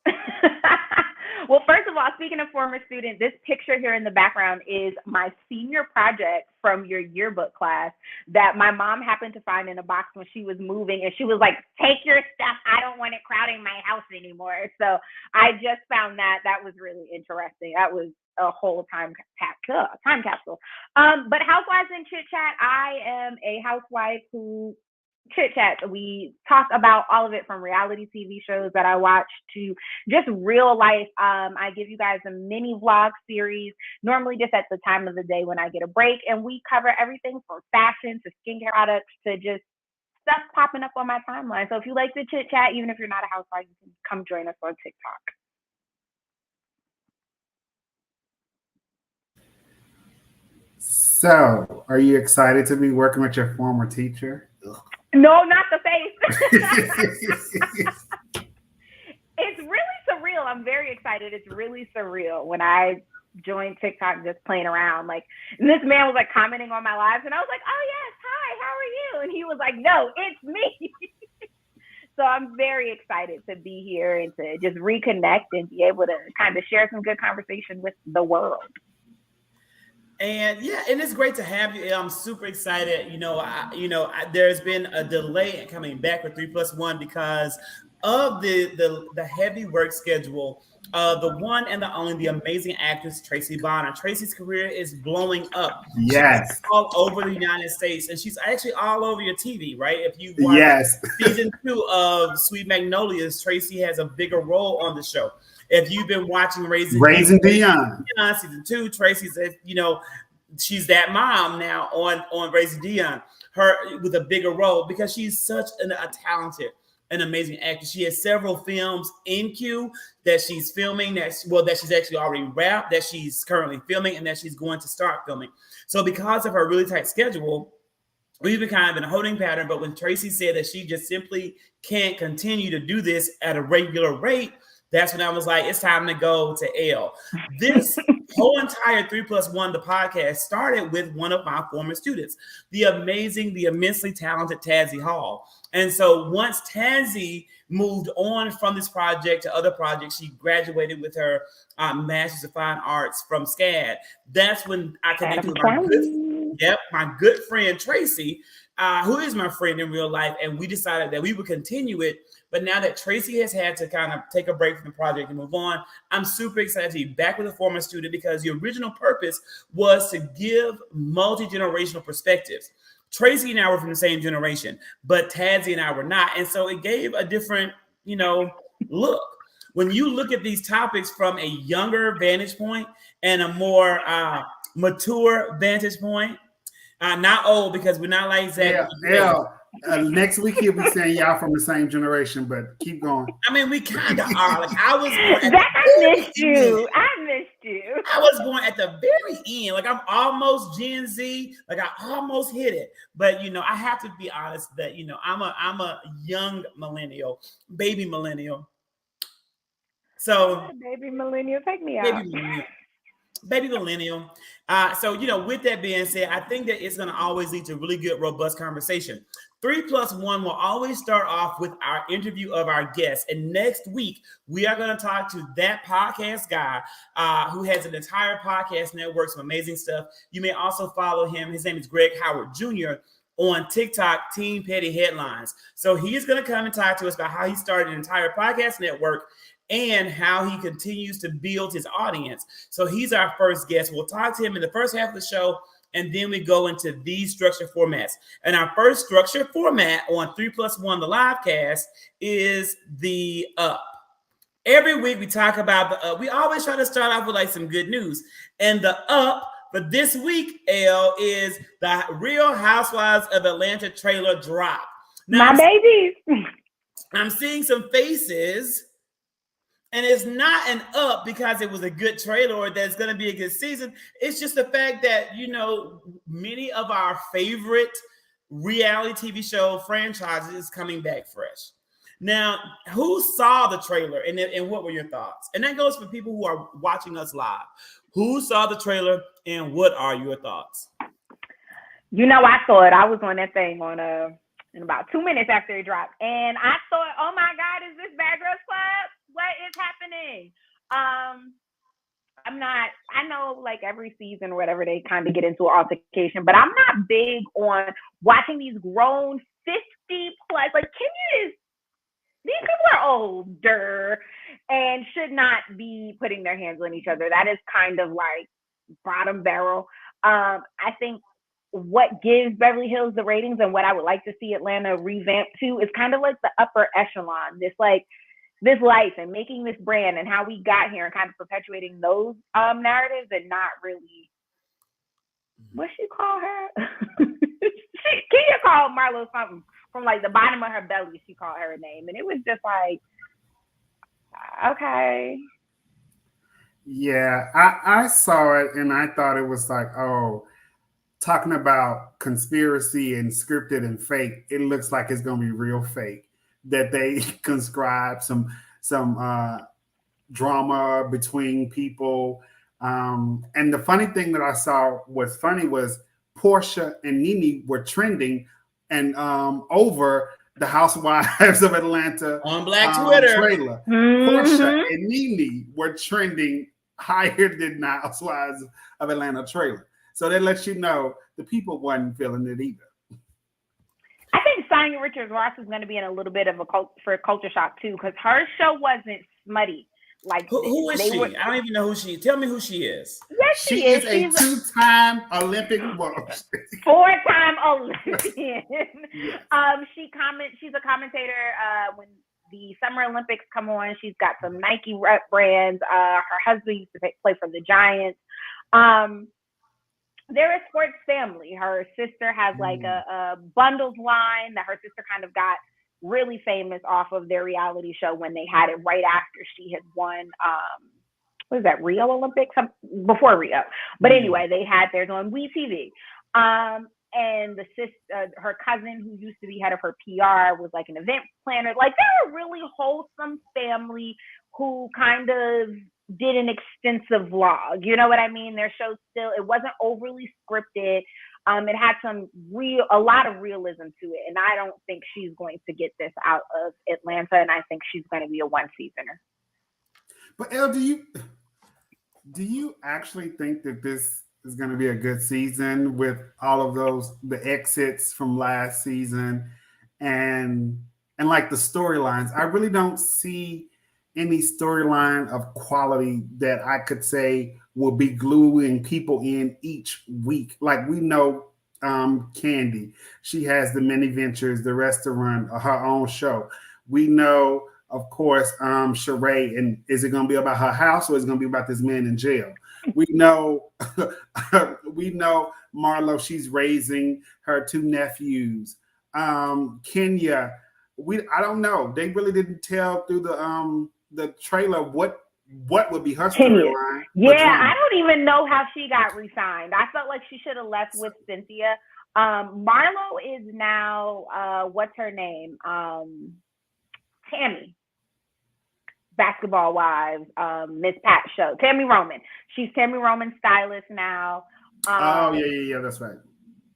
Well, first of all, speaking of former student, this picture here in the background is my senior project from your yearbook class that my mom happened to find in a box when she was moving. And she was like, take your stuff. I don't want it crowding my house anymore. So I just found that. That was really interesting. That was a whole time capsule. But Housewives and Chit Chat, I am a housewife who Chit Chat. We talk about all of it from reality TV shows that I watch to just real life. I give you guys a mini vlog series, normally just at the time of the day when I get a break, and we cover everything from fashion to skincare products to just stuff popping up on my timeline. So if you like to chit chat, even if you're not a housewife, you can come join us on TikTok. So, are you excited to be working with your former teacher? No, not the face. It's really surreal. I'm very excited. It's really surreal when I joined TikTok just playing around. And this man was commenting on my lives, and I was like, oh yes, hi, how are you? And he was like, no, it's me. So I'm very excited to be here and to just reconnect and be able to kind of share some good conversation with the world. And and it's great to have you. I'm super excited. There's been a delay in coming back with 3+1 because of the heavy work schedule. The one and the only, the amazing actress Tracy Bonner. Tracy's career is blowing up. Yes, she's all over the United States, and she's actually all over your TV, right? If you watch season 2 of Sweet Magnolias, Tracy has a bigger role on the show. If you've been watching Raising Dion season 2, Tracy's, she's that mom now on Raising Dion, her with a bigger role because she's such a talented and amazing actress. She has several films in queue that she's filming, that she's actually already wrapped, that she's currently filming, and that she's going to start filming. So because of her really tight schedule, we've been kind of in a holding pattern. But when Tracy said that she just simply can't continue to do this at a regular rate, that's when I was like, it's time to go to Elle. This whole entire 3+1, the podcast, started with one of my former students, the immensely talented Tazie Hall. And so once Tazie moved on from this project to other projects, she graduated with her Master's of Fine Arts from SCAD. That's when I connected with my good. Yep, my good friend Tracy, who is my friend in real life, and we decided that we would continue it. But now that Tracy has had to kind of take a break from the project and move on, I'm super excited to be back with a former student because the original purpose was to give multi-generational perspectives. Tracy and I were from the same generation, but Tadsy and I were not. And so it gave a different, look. When you look at these topics from a younger vantage point and a more mature vantage point, not old because we're not like Zach. Yeah. Next week he'll be saying y'all from the same generation, but keep going. I mean, we kind of are. Like I was born. Zach, I missed you. I was born at the very end. Like I'm almost Gen Z. Like I almost hit it. But I have to be honest that I'm a young millennial, baby millennial. So baby millennial, take me out. Baby millennial. So with that being said, I think that it's going to always lead to really good, robust conversation. 3+1 will always start off with our interview of our guests. And next week, we are going to talk to that podcast guy who has an entire podcast network, some amazing stuff. You may also follow him. His name is Greg Howard Jr. on TikTok, Team Petty Headlines. So he's going to come and talk to us about how he started an entire podcast network and how he continues to build his audience. So he's our first guest. We'll talk to him in the first half of the show, and then we go into these structured formats. And our first structured format on 3+1, the live cast, is the up. Every week we talk about the up. We always try to start off with like some good news. And the up for this week, Elle, is the Real Housewives of Atlanta trailer drop. Now, my babies. I'm seeing some faces. And it's not an up because it was a good trailer or that's going to be a good season. It's just the fact that, many of our favorite reality TV show franchises is coming back fresh. Now, who saw the trailer and what were your thoughts? And that goes for people who are watching us live. Who saw the trailer and what are your thoughts? I saw it. I was on that thing in about 2 minutes after it dropped. And I thought, oh my God, is this Bad Girls Club? What is happening? I know like every season or whatever, they kind of get into an altercation, but I'm not big on watching these grown 50 plus, like these people are older and should not be putting their hands on each other. That is kind of like bottom barrel. I think what gives Beverly Hills the ratings and what I would like to see Atlanta revamp to is kind of like the upper echelon, this life and making this brand and how we got here and kind of perpetuating those narratives and not really, what she call her? Kenya called Marlo something from like the bottom of her belly. She called her a name. And it was just like, okay. Yeah, I saw it and I thought it was like, talking about conspiracy and scripted and fake, it looks like it's going to be real fake. That they conscribe some drama between people. And the funny thing that I saw was Portia and Nene were trending and over the Housewives of Atlanta on Black Twitter trailer. Mm-hmm. Portia and Nene were trending higher than the Housewives of Atlanta trailer. So that lets you know the people wasn't feeling it either. I think Sonya Richards-Ross is going to be in a little bit of a culture shock too, because her show wasn't smutty. Like who is she? I don't even know who she is. Tell me who she is. Yes, she is. She's a two-time Olympic four-time Olympian. Yes. She's a commentator when the Summer Olympics come on. She's got some Nike rep brands. Her husband used to play for the Giants. They're a sports family. Her sister has like a bundles line that her sister kind of got really famous off of their reality show when they had it right after she had won, what is that, Rio Olympics? Before Rio. But anyway, they had theirs on WeTV. And the sister, her cousin who used to be head of her PR was like an event planner. Like they're a really wholesome family who kind of did an extensive vlog. You know what I mean? Their show still, it wasn't overly scripted. It had a lot of realism to it. And I don't think she's going to get this out of Atlanta. And I think she's going to be a one-seasoner. But Elle, do you actually think that this it's going to be a good season with all of the exits from last season, and like the storylines. I really don't see any storyline of quality that I could say will be gluing people in each week. Like we know Candy, she has the mini ventures, the restaurant, her own show. We know, of course, Sheree, and is it going to be about her house or is it going to be about this man in jail? We know, we know Marlo. She's raising her two nephews. Kenya, I don't know. They really didn't tell through the trailer what would be her storyline. Yeah, I don't even know how she got re-signed. I felt like she should have left with Cynthia. Marlo is now what's her name? Tammy. Basketball Wives, Miss Pat show. Tammy Roman. She's Tammy Roman's stylist now. Yeah, that's right.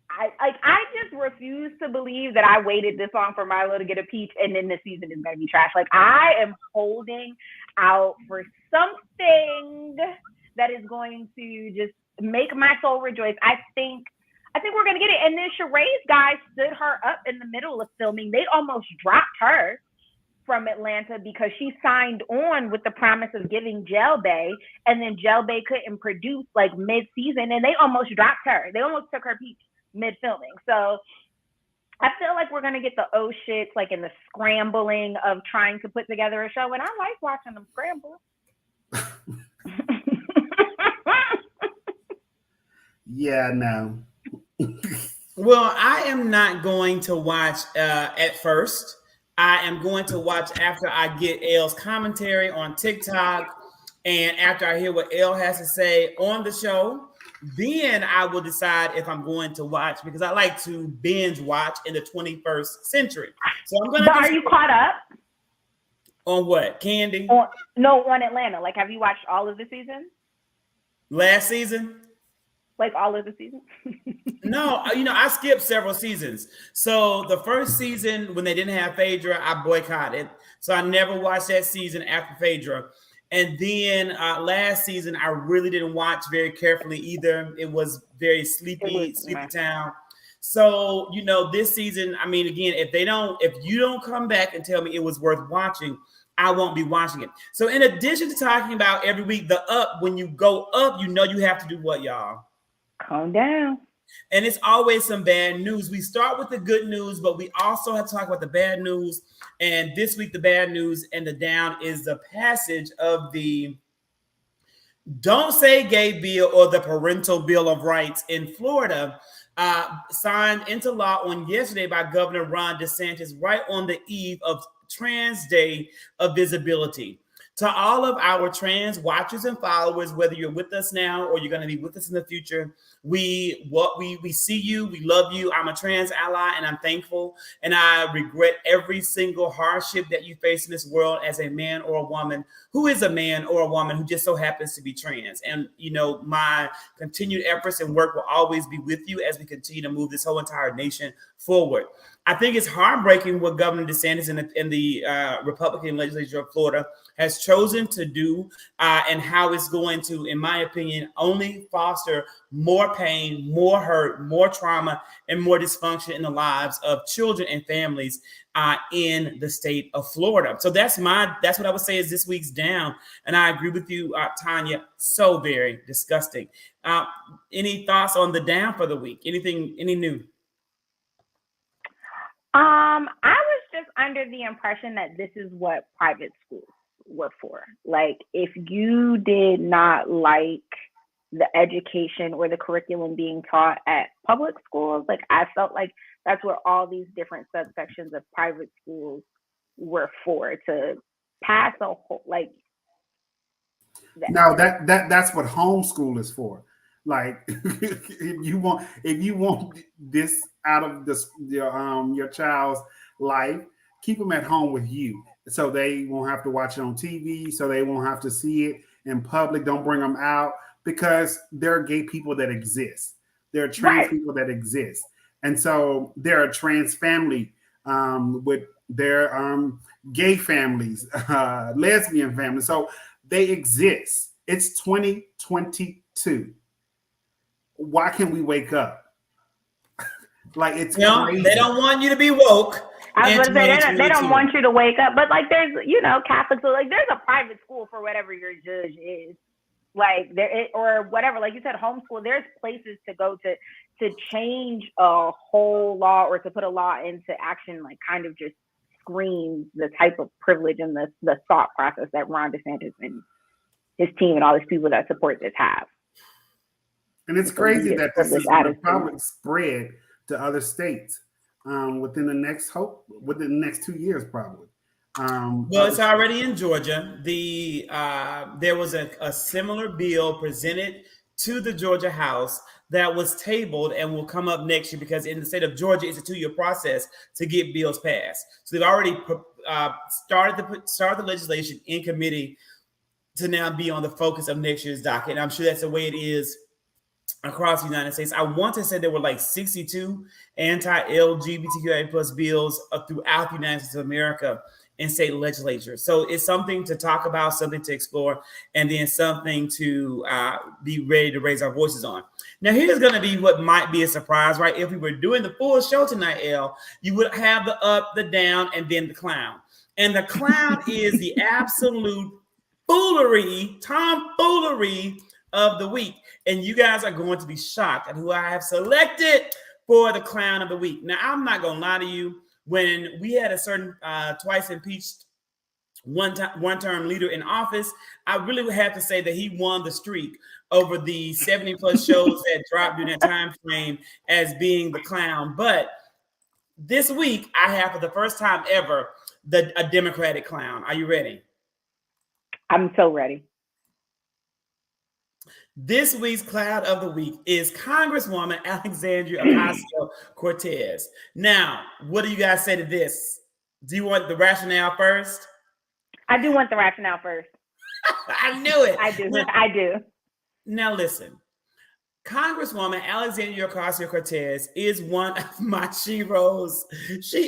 I just refuse to believe that I waited this long for Milo to get a peach and then the season is gonna be trash. Like I am holding out for something that is going to just make my soul rejoice. I think we're gonna get it. And then Sheree's guys stood her up in the middle of filming. They almost dropped her from Atlanta because she signed on with the promise of giving Jail Bay, and then Jail Bay couldn't produce like mid-season, and they almost dropped her. They almost took her peach mid-filming. So I feel like we're gonna get the oh shits like in the scrambling of trying to put together a show, and I like watching them scramble. Yeah, no. Well, I am not going to watch at first. I am going to watch after I get Elle's commentary on TikTok and after I hear what Elle has to say on the show. Then I will decide if I'm going to watch, because I like to binge watch in the 21st century. So I'm going to. Are you caught up? On what? Candy? On Atlanta. Like, have you watched all of the season? Last season? Like all of the season? No, I skipped several seasons. So the first season, when they didn't have Phaedra, I boycotted. So I never watched that season after Phaedra. And then last season, I really didn't watch very carefully either. It was very sleepy town. So, this season, I mean, again, if you don't come back and tell me it was worth watching, I won't be watching it. So in addition to talking about every week, the up, when you go up, you have to do what, y'all? Calm down. And it's always some bad news. We start with the good news, but we also have to talk about the bad news. And this week, the bad news and the down is the passage of the Don't Say Gay bill, or the Parental Bill of Rights in Florida, signed into law on yesterday by Governor Ron DeSantis, right on the eve of Trans Day of Visibility. To all of our trans watchers and followers, whether you're with us now or you're going to be with us in the future, we see you, we love you. I'm a trans ally and I'm thankful. And I regret every single hardship that you face in this world as a man or a woman who is a man or a woman who just so happens to be trans. And, my continued efforts and work will always be with you as we continue to move this whole entire nation forward. I think it's heartbreaking what Governor DeSantis in the Republican legislature of Florida has chosen to do, and how it's going to, in my opinion, only foster more pain, more hurt, more trauma, and more dysfunction in the lives of children and families in the state of Florida. So that's what I would say is this week's down. And I agree with you, Tanya. So very disgusting. Any thoughts on the down for the week? Any new? I was just under the impression that this is what private schools were for. Like, if you did not like the education or the curriculum being taught at public schools, like, I felt like that's what all these different subsections of private schools were for, to pass a whole, like. No, that's what homeschool is for. Like, if you want this out of your child's life, keep them at home with you, so they won't have to watch it on TV, so they won't have to see it in public. Don't bring them out, because there are gay people that exist. There are trans people that exist, and so there are trans family with their gay families, lesbian families. So they exist. It's 2022. why can't we wake up? Like, it's crazy. They don't want you to be woke. I was going to say, they don't want you to wake up. But, like, there's, Catholic, so, like, there's a private school for whatever your judge is. Like, or whatever. Like you said, homeschool, there's places to go to change a whole law or to put a law into action, like, kind of just screams the type of privilege and the thought process that Ron DeSantis and his team and all these people that support this have. And it's crazy that this is going to probably spread to other states within the next 2 years, probably. Well, it's already in Georgia. There was a similar bill presented to the Georgia House that was tabled and will come up next year because in the state of Georgia, it's a 2-year process to get bills passed. So they've already started the legislation in committee to now be on the focus of next year's docket. And I'm sure that's the way it is across the United States. I want to say there were like 62 anti-LGBTQIA plus bills throughout the United States of America in state legislatures. So it's something to talk about, something to explore, and then something to be ready to raise our voices on. Now, here's going to be what might be a surprise, right? If we were doing the full show tonight, Elle, you would have the up, the down, and then the clown. And the clown is the absolute tomfoolery of the week. And you guys are going to be shocked at who I have selected for the clown of the week. Now, I'm not going to lie to you. When we had a certain twice impeached one-term leader in office, I really would have to say that he won the streak over the 70 plus shows that dropped during that time frame as being the clown. But this week, I have for the first time ever a Democratic clown. Are you ready? I'm so ready. This week's clown of the week is Congresswoman Alexandria Cortez. Now, what do you guys say to this? Do you want the rationale first? I do want the rationale first. I knew it. I do. Now, listen. Congresswoman Alexandria Cortez is one of my sheroes.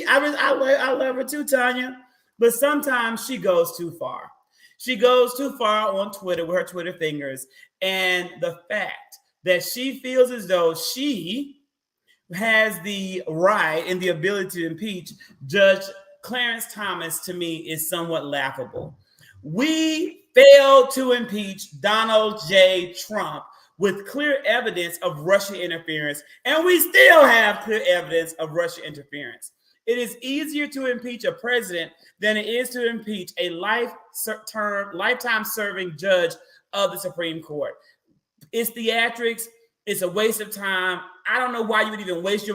I love her too, Tanya, but sometimes she goes too far. She goes too far on Twitter with her Twitter fingers. And the fact that she feels as though she has the right and the ability to impeach Judge Clarence Thomas, to me, is somewhat laughable. We failed to impeach Donald J. Trump with clear evidence of Russian interference, and we still have clear evidence of Russian interference. It is easier to impeach a president than it is to impeach a lifetime serving judge of the Supreme Court. It's theatrics. It's a waste of time. I don't know why you would even waste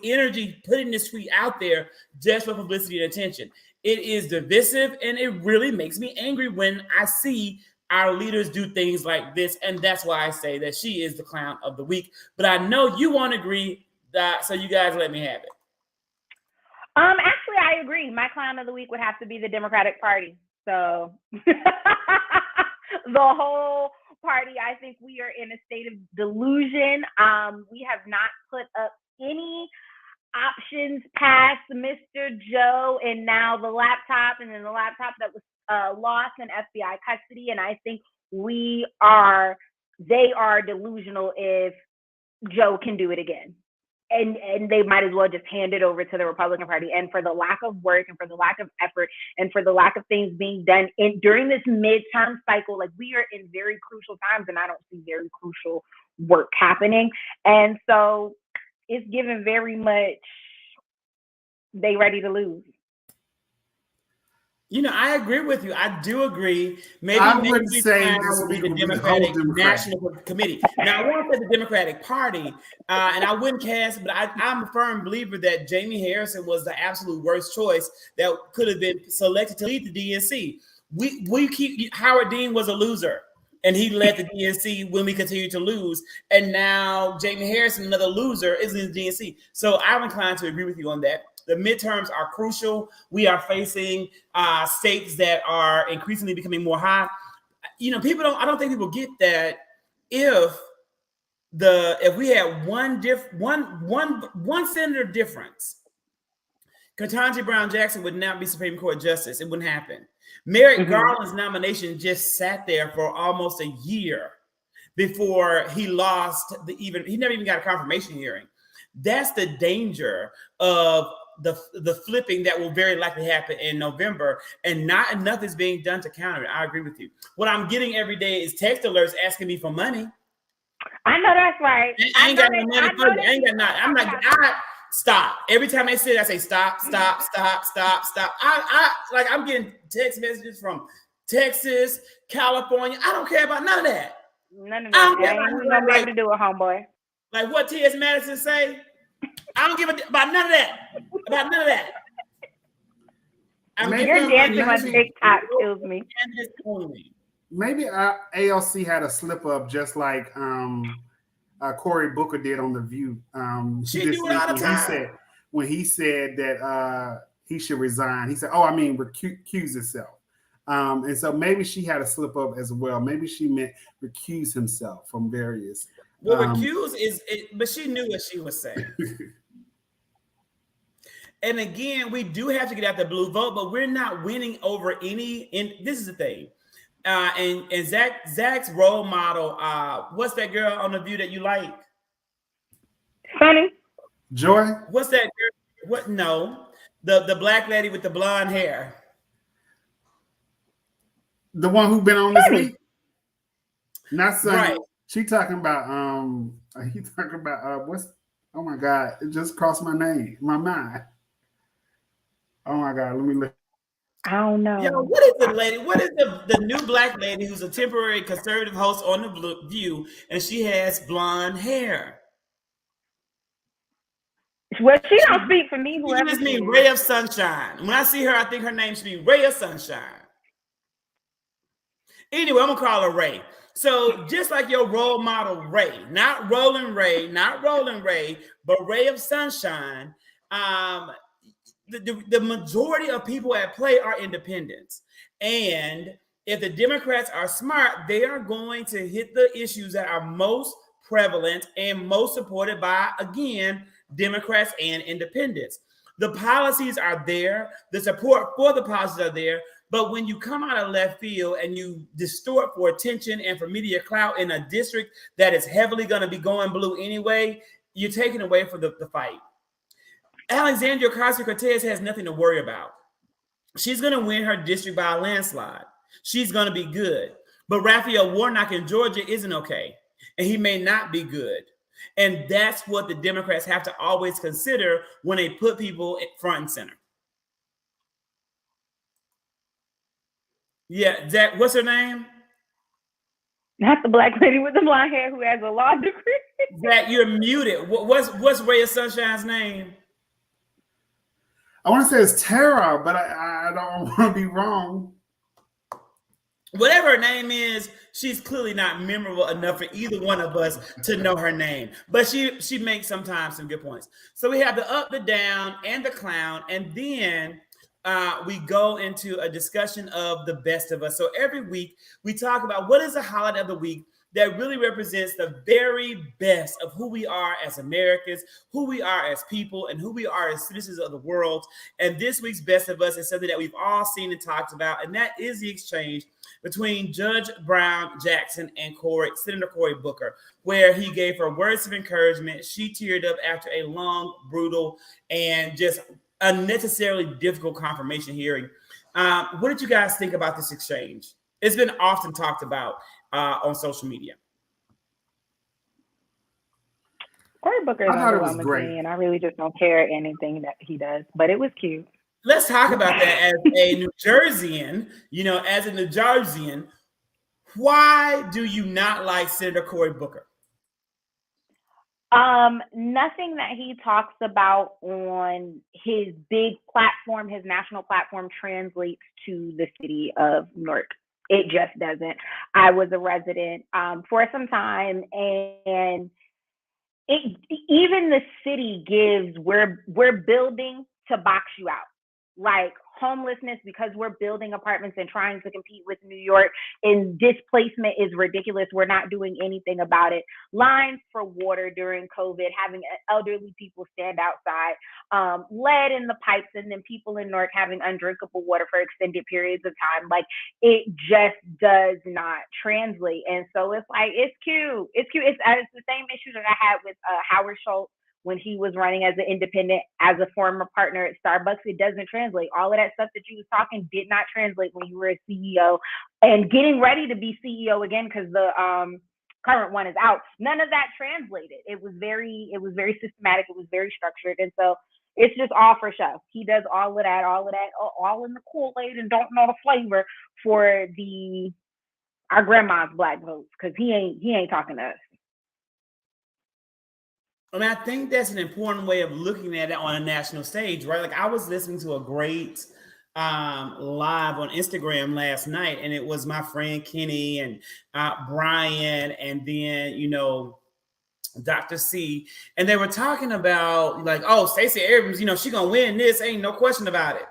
energy putting this tweet out there just for publicity and attention. It is divisive, and it really makes me angry when I see our leaders do things like this, and that's why I say that she is the clown of the week. But I know you won't agree, so you guys let me have it. Actually, I agree. My clown of the week would have to be the Democratic Party. So the whole party, I think we are in a state of delusion. We have not put up any options past Mr. Joe and now the laptop, and then the laptop that was lost in FBI custody. And I think they are delusional if Joe can do it again. And they might as well just hand it over to the Republican Party. And for the lack of work and for the lack of effort and for the lack of things being done during this midterm cycle, like, we are in very crucial times, and I don't see very crucial work happening. And so it's given very much they ready to lose. I agree with you. I do agree. Maybe I would say this will be the Democratic National Committee. Now, I want to say the Democratic Party, and I wouldn't cast, but I'm a firm believer that Jamie Harrison was the absolute worst choice that could have been selected to lead the DNC. Howard Dean was a loser, and he led the DNC when we continued to lose. And now Jamie Harrison, another loser, is in the DNC. So I'm inclined to agree with you on that. The midterms are crucial. We are facing states that are increasingly becoming more high. I don't think people get that if we had one senator difference, Ketanji Brown Jackson would not be Supreme Court justice. It wouldn't happen. Merrick Garland's nomination just sat there for almost a year. before he lost he never even got a confirmation hearing. That's the danger of the flipping that will very likely happen in November, and not enough is being done to counter it. I agree with you. What I'm getting every day is text alerts asking me for money. I know that's right. I ain't got no money for you. I ain't got nothing. I'm like, stop. Every time they say it, I say stop. I'm getting text messages from Texas, California. I don't care about none of that. None of that. I don't care about be able to do it, homeboy. Like what T.S. Madison say? I don't give a about none of that. About none of that. Your dancing on TikTok kills me. Maybe ALC had a slip up just like Cory Booker did on The View. She do it all the time. When he said that he should resign, he said, recuse himself. And so maybe she had a slip up as well. Maybe she meant recuse himself from various. Well, recuse but she knew what she was saying. And again, we do have to get out the blue vote, but we're not winning over any. And this is the thing. And Zach's role model. What's that girl on The View that you like? Funny. Joy. What's that girl? What? No, the black lady with the blonde hair. The one who been on this week. Not Sunny. Right. She talking about he talking about what's, oh my God, it just crossed my mind. Oh my God, let me look. I don't know. Yo, what is the lady? What is the new black lady who's a temporary conservative host on The View, and she has blonde hair? Well, she don't speak for me. She just mean Ray of Sunshine. When I see her, I think her name should be Ray of Sunshine. Anyway, I'm gonna call her Ray. So just like your role model Ray, not Rolling Ray, but Ray of Sunshine. The majority of people at play are independents. And if the Democrats are smart, they are going to hit the issues that are most prevalent and most supported by, again, Democrats and independents. The policies are there. The support for the policies are there. But when you come out of left field and you distort for attention and for media clout in a district that is heavily going to be going blue anyway, you're taking away from the fight. Alexandria Cortez has nothing to worry about. She's going to win her district by a landslide. She's going to be good. But Raphael Warnock in Georgia isn't okay. And he may not be good. And that's what the Democrats have to always consider when they put people front and center. Yeah, Zach, what's her name? Not the black lady with the blonde hair who has a law degree. Zach, you're muted. What's Ray of Sunshine's name? I want to say it's Tara, but I don't want to be wrong. Whatever her name is, she's clearly not memorable enough for either one of us to know her name. But she makes sometimes some good points. So we have the up, the down, and the clown. And then we go into a discussion of the best of us. So every week we talk about what is the highlight of the week that really represents the very best of who we are as Americans, who we are as people, and who we are as citizens of the world. And this week's best of us is something that we've all seen and talked about, and that is the exchange between Judge Brown Jackson and Senator Cory Booker, where he gave her words of encouragement. She teared up after a long, brutal, and just unnecessarily difficult confirmation hearing. What did you guys think about this exchange? It's been often talked about on social media. Cory Booker is underwhelming to me, and I really just don't care anything that he does. But it was cute. Let's talk about that as a New Jerseyan. As a New Jerseyan, why do you not like Senator Cory Booker? Nothing that he talks about on his big platform, his national platform, translates to the city of Newark. It just doesn't. I was a resident for some time, and even the city gives, we're building to box you out. Like homelessness, because we're building apartments and trying to compete with New York, and displacement is ridiculous. We're not doing anything about it. Lines for water during COVID, having elderly people stand outside, lead in the pipes, and then people in Newark having undrinkable water for extended periods of time. Like, it just does not translate. And so it's like, it's cute. It's cute. It's the same issue that I had with Howard Schultz when he was running as an independent, as a former partner at Starbucks. It doesn't translate. All of that stuff that you was talking did not translate when you were a CEO and getting ready to be CEO again, because the current one is out. None of that translated. It was very systematic. It was very structured. And so it's just all for show. He does all of that, all in the Kool-Aid, and don't know the flavor for our grandma's black votes, because he ain't talking to us. I mean, I think that's an important way of looking at it on a national stage, right? Like, I was listening to a great live on Instagram last night, and it was my friend Kenny and Brian, and then, you know, Dr. C, and they were talking about, like, oh, Stacey Abrams, you know, she gonna win this, ain't no question about it.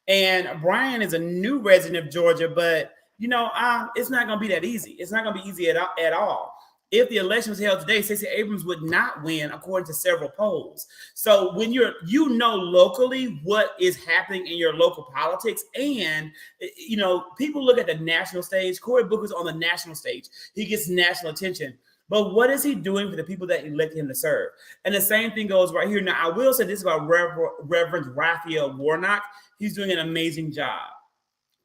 And Brian is a new resident of Georgia, but, you know, it's not gonna be that easy. It's not gonna be easy at all. If the election was held today, Stacey Abrams would not win, according to several polls. So when you know locally what is happening in your local politics, and, you know, people look at the national stage. Cory Booker's on the national stage. He gets national attention. But what is he doing for the people that elected him to serve? And the same thing goes right here. Now, I will say this about Reverend Raphael Warnock. He's doing an amazing job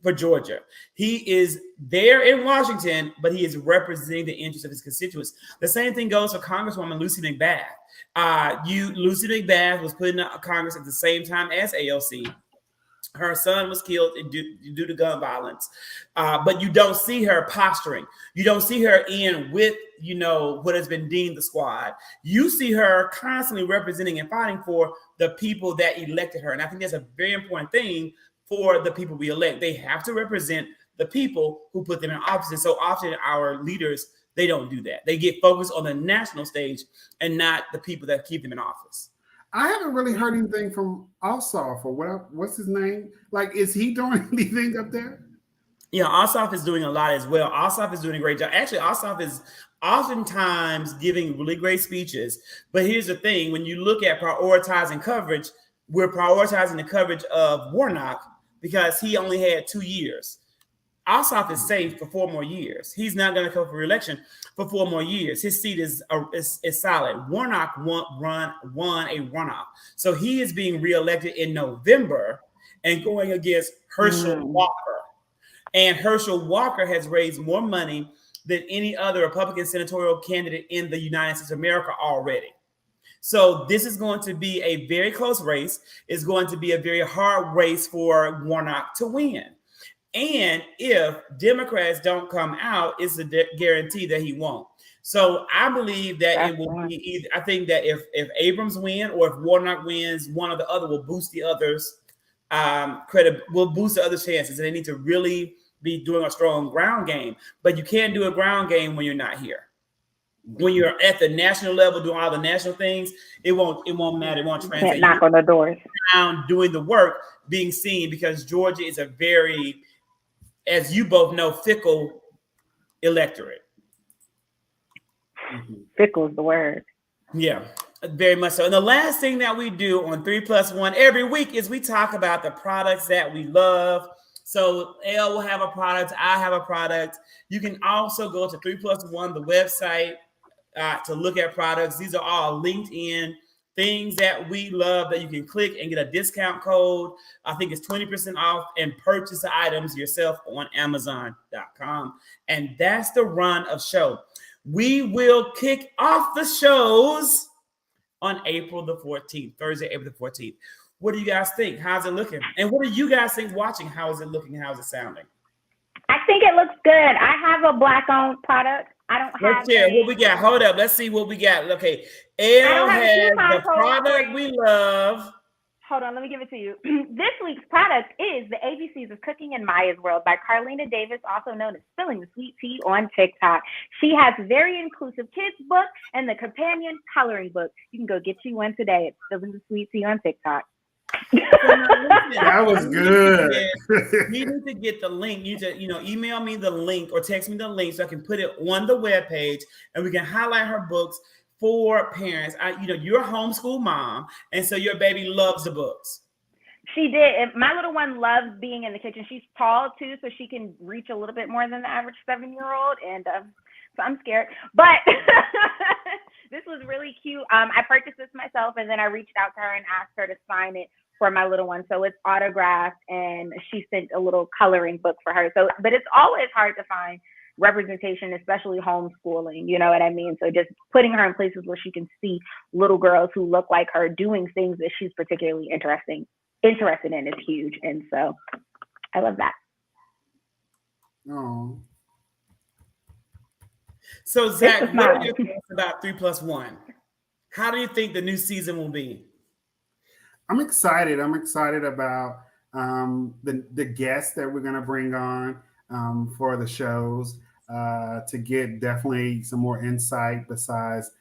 for Georgia. He is there in Washington, but he is representing the interests of his constituents. The same thing goes for Congresswoman Lucy McBath. Lucy McBath was put in Congress at the same time as AOC. Her son was killed due to gun violence. But you don't see her posturing. You don't see her in with, you know, what has been deemed the squad. You see her constantly representing and fighting for the people that elected her. And I think that's a very important thing for the people we elect. They have to represent the people who put them in office. And so often our leaders, they don't do that. They get focused on the national stage and not the people that keep them in office. I haven't really heard anything from Ossoff, or what's his name? Like, is he doing anything up there? Yeah, Ossoff is doing a lot as well. Ossoff is doing a great job. Actually, Ossoff is oftentimes giving really great speeches. But here's the thing. When you look at prioritizing coverage, we're prioritizing the coverage of Warnock because he only had 2 years. Ossoff is safe for 4 more years. He's not going to come for re-election for 4 more years. His seat is solid. Warnock won a runoff. So he is being re-elected in November and going against Herschel Walker. And Herschel Walker has raised more money than any other Republican senatorial candidate in the United States of America already. So this is going to be a very close race. It's going to be a very hard race for Warnock to win. And if Democrats don't come out, it's a guarantee that he won't. So I believe that it will be either. I think that if Abrams win or if Warnock wins, one or the other will boost the others' credit, will boost the other chances. And they need to really be doing a strong ground game. But you can't do a ground game when you're not here. When you're at the national level doing all the national things, it won't matter. It won't translate. Can't knock on the doors. Doing the work, being seen, because Georgia is a very, as you both know, fickle electorate. Fickle is the word. Yeah, very much so. And the last thing that we do on 3+1 every week is we talk about the products that we love. So Elle will have a product. I have a product. You can also go to 3+1, the website, to look at products. These are all linked in things that we love that you can click and get a discount code. I think it's 20% off and purchase the items yourself on Amazon.com. And that's the run of show. We will kick off the shows on April the 14th, Thursday, April the 14th. What do you guys think? How's it looking? And what do you guys think watching? How is it looking? How is it sounding? I think it looks good. I have a black-owned product. I don't have. Let's share what we got. Hold up. Let's see what we got. Okay. Elle has the product we love. Hold on. Let me give it to you. This week's product is The ABCs of Cooking in Maya's World by Carlina Davis, also known as Spilling the Sweet Tea on TikTok. She has a very inclusive kids book and the companion coloring book. You can go get you one today. It's Spilling the Sweet Tea on TikTok. That was good. We need to get the link. You need to, email me the link or text me the link so I can put it on the webpage and we can highlight her books for parents. You're a homeschool mom, and so your baby loves the books. She did. And my little one loves being in the kitchen. She's tall too, so she can reach a little bit more than the average 7-year-old. And so I'm scared. But this was really cute. I purchased this myself, and then I reached out to her and asked her to sign it for my little one. So it's autographed, and she sent a little coloring book for her. So, but it's always hard to find representation, especially homeschooling, you know what I mean? So just putting her in places where she can see little girls who look like her doing things that she's particularly interested in is huge. And so I love that. Oh. So Zach, what are your thoughts about 3+1? How do you think the new season will be? I'm excited. I'm excited about the guests that we're going to bring on for the shows to get definitely some more insight besides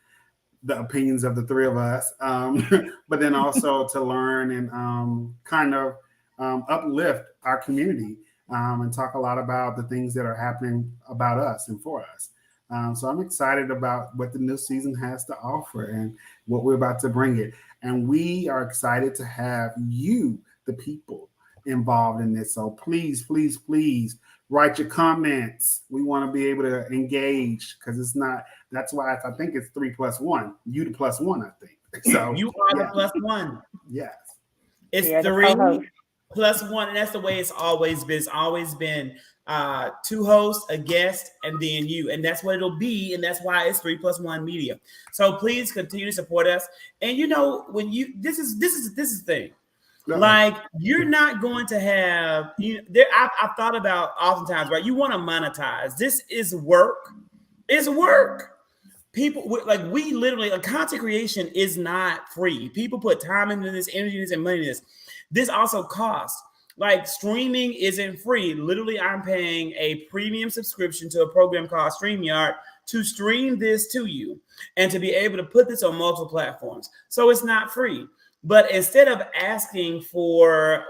the opinions of the three of us, but then also to learn and kind of uplift our community and talk a lot about the things that are happening about us and for us. So I'm excited about what the new season has to offer and what we're about to bring it. And we are excited to have you, the people, involved in this. So please, please, please write your comments. We want to be able to engage because it's not, that's why I think it's 3+1. You the +1, I think. So you are the +1. Yes. It's 3+1, and that's the way it's always been. It's always been 2 hosts, a guest, and then you, and that's what it'll be, and that's why it's 3+1 media. So please continue to support us. And when you this is the thing. No. Like you're not going to have I've thought about oftentimes, right? You want to monetize. This is work. It's work. People we literally, content creation is not free. People put time into this, energy into this, and money into this. This also costs. Like streaming isn't free. Literally, I'm paying a premium subscription to a program called StreamYard to stream this to you and to be able to put this on multiple platforms. So it's not free. But instead of asking for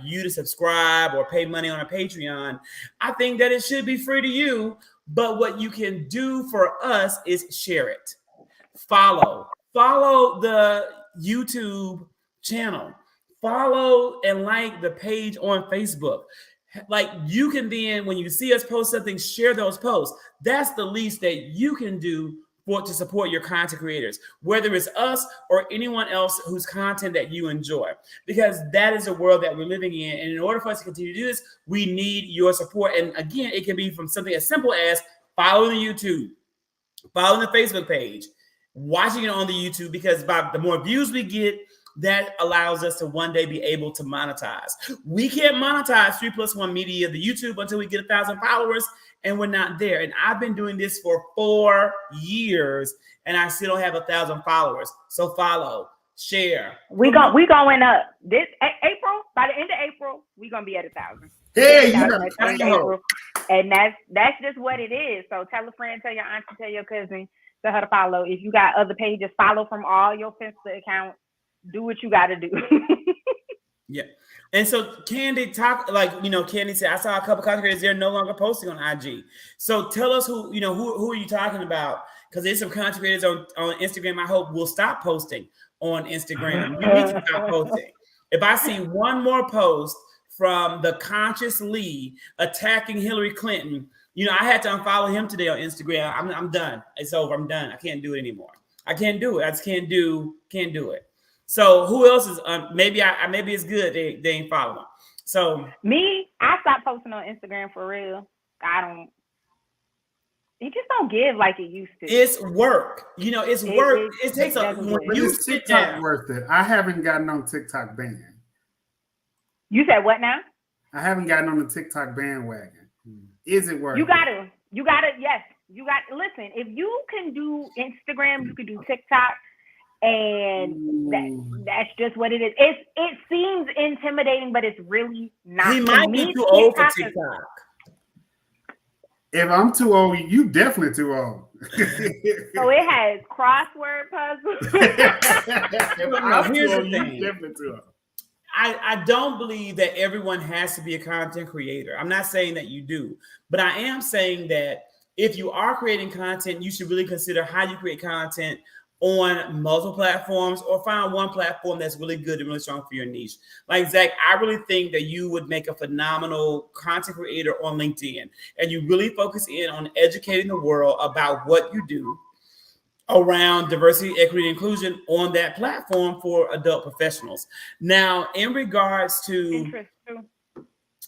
you to subscribe or pay money on a Patreon, I think that it should be free to you. But what you can do for us is share it. Follow the YouTube channel. Follow and like the page on Facebook. You can then, when you see us post something, share those posts. That's the least that you can do to support your content creators, whether it's us or anyone else whose content that you enjoy, because that is the world that we're living in. And in order for us to continue to do this, we need your support. And again, it can be from something as simple as following the YouTube, following the Facebook page, watching it on the YouTube, because the more views we get, that allows us to one day be able to monetize. We can't monetize 3+1 media, the YouTube, until we get 1,000 followers, and we're not there. And I've been doing this for 4 years, and I still don't have 1,000 followers. So follow, share. We going up this April. By the end of April, we're gonna be at 1,000. Hey, and that's just what it is. So tell a friend, tell your auntie, tell your cousin, tell her to follow. If you got other pages, follow from all your Finsta accounts. Do what you got to do. Yeah. And so Candy Candy said, I saw a couple content creators, they're no longer posting on IG. So tell us who are you talking about? Because there's some content creators on Instagram I hope will stop posting on Instagram. You need to stop posting. If I see one more post from the conscious Lee attacking Hillary Clinton, I had to unfollow him today on Instagram. I'm done. It's over. I'm done. I can't do it anymore. I can't do it. I just can't do it. So who else is maybe it's good they ain't following. So me, I stopped posting on Instagram for real. It just don't give like it used to. It's work. It's work. It takes a when you sit down. Worth it. I haven't gotten on TikTok band. You said what now? I haven't gotten on the TikTok bandwagon. Is it worth it? You gotta, yes. You got listen, if you can do Instagram, you can do TikTok. And that's just what it is. It seems intimidating, but it's really not. He might be too old for TikTok. If I'm too old, you definitely too old. So it has crossword puzzles. Here's the thing. Definitely too old. I don't believe that everyone has to be a content creator. I'm not saying that you do, but I am saying that if you are creating content, you should really consider how you create content on multiple platforms, or find one platform that's really good and really strong for your niche. Like Zach, I really think that you would make a phenomenal content creator on LinkedIn, and you really focus in on educating the world about what you do around diversity, equity, and inclusion on that platform for adult professionals. Now, in regards to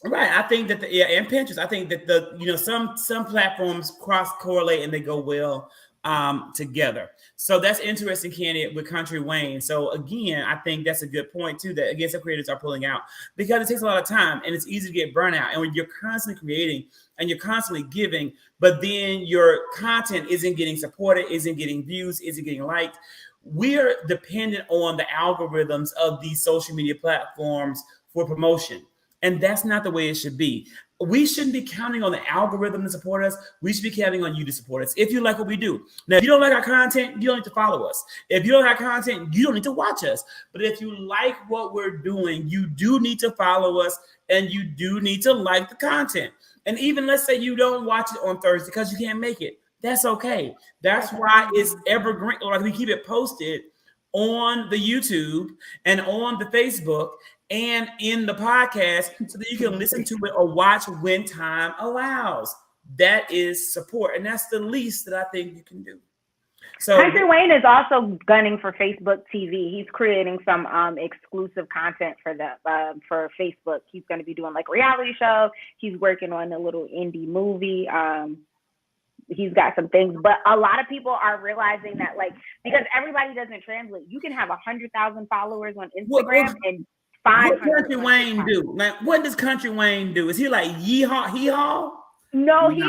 right, I think that and Pinterest, I think that some platforms cross correlate and they go well together. So that's interesting, Candy, with Country Wayne. So again, I think that's a good point too, that again, some creators are pulling out because it takes a lot of time and it's easy to get burnout. And when you're constantly creating and you're constantly giving, but then your content isn't getting supported, isn't getting views, isn't getting liked, we're dependent on the algorithms of these social media platforms for promotion. And that's not the way it should be. We shouldn't be counting on the algorithm to support us. We should be counting on you to support us if you like what we do. Now, if you don't like our content, you don't need to follow us. If you don't like content, you don't need to watch us. But if you like what we're doing, you do need to follow us and you do need to like the content. And even let's say you don't watch it on Thursday because you can't make it. That's okay. That's why it's evergreen. Like we keep it posted on the YouTube and on the Facebook and in the podcast so that you can listen to it or watch when time allows. That is support. And that's the least that I think you can do. So Country Wayne is also gunning for Facebook TV. He's creating some exclusive content for for Facebook. He's going to be doing like a reality show. He's working on a little indie movie. He's got some things, but a lot of people are realizing that, like, because everybody doesn't translate. You can have 100,000 followers on Instagram and 500. What Country Wayne do? Like, what does Country Wayne do? Is he like yeehaw, hee-haw? No, he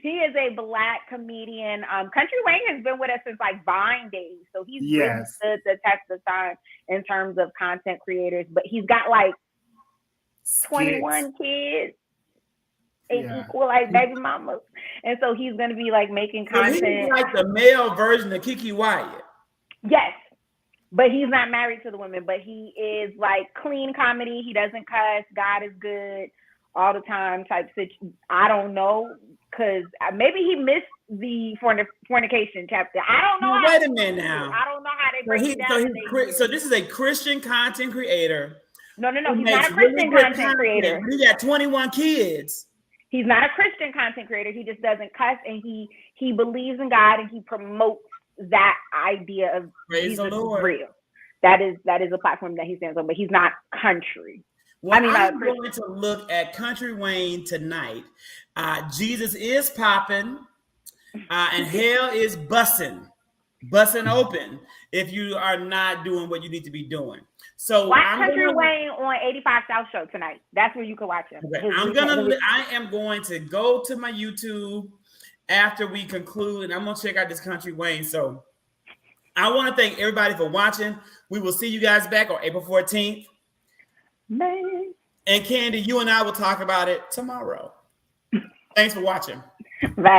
is a Black comedian. Country Wayne has been with us since like Vine days, so he's really stood the test of time in terms of content creators. But he's got like 21 kids. Equal like baby mamas, and so he's gonna be like making content. So he's like the male version of Kiki Wyatt. Yes, but he's not married to the women. But he is like clean comedy. He doesn't cuss. God is good all the time type situation. I don't know, because maybe he missed the fornication chapter. I don't know. Wait a minute now. I don't know how they break it down. So this is a Christian content creator. No. He's not a Christian content creator. He got 21 kids. He's not a Christian content creator. He just doesn't cuss, and he believes in God, and he promotes that idea of Praise Jesus the Lord. is real. That is a platform that he stands on, but he's not country. Well, I'm going to look at Country Wayne tonight. Jesus is popping, and hell is busting open if you are not doing what you need to be doing. So watch Country Wayne on 85 South Show tonight. That's where you can watch him. Okay. I am going to go to my YouTube after we conclude, and I'm going to check out this Country Wayne. So I want to thank everybody for watching. We will see you guys back on April 14th. Man. And Candy, you and I will talk about it tomorrow. Thanks for watching. Bye.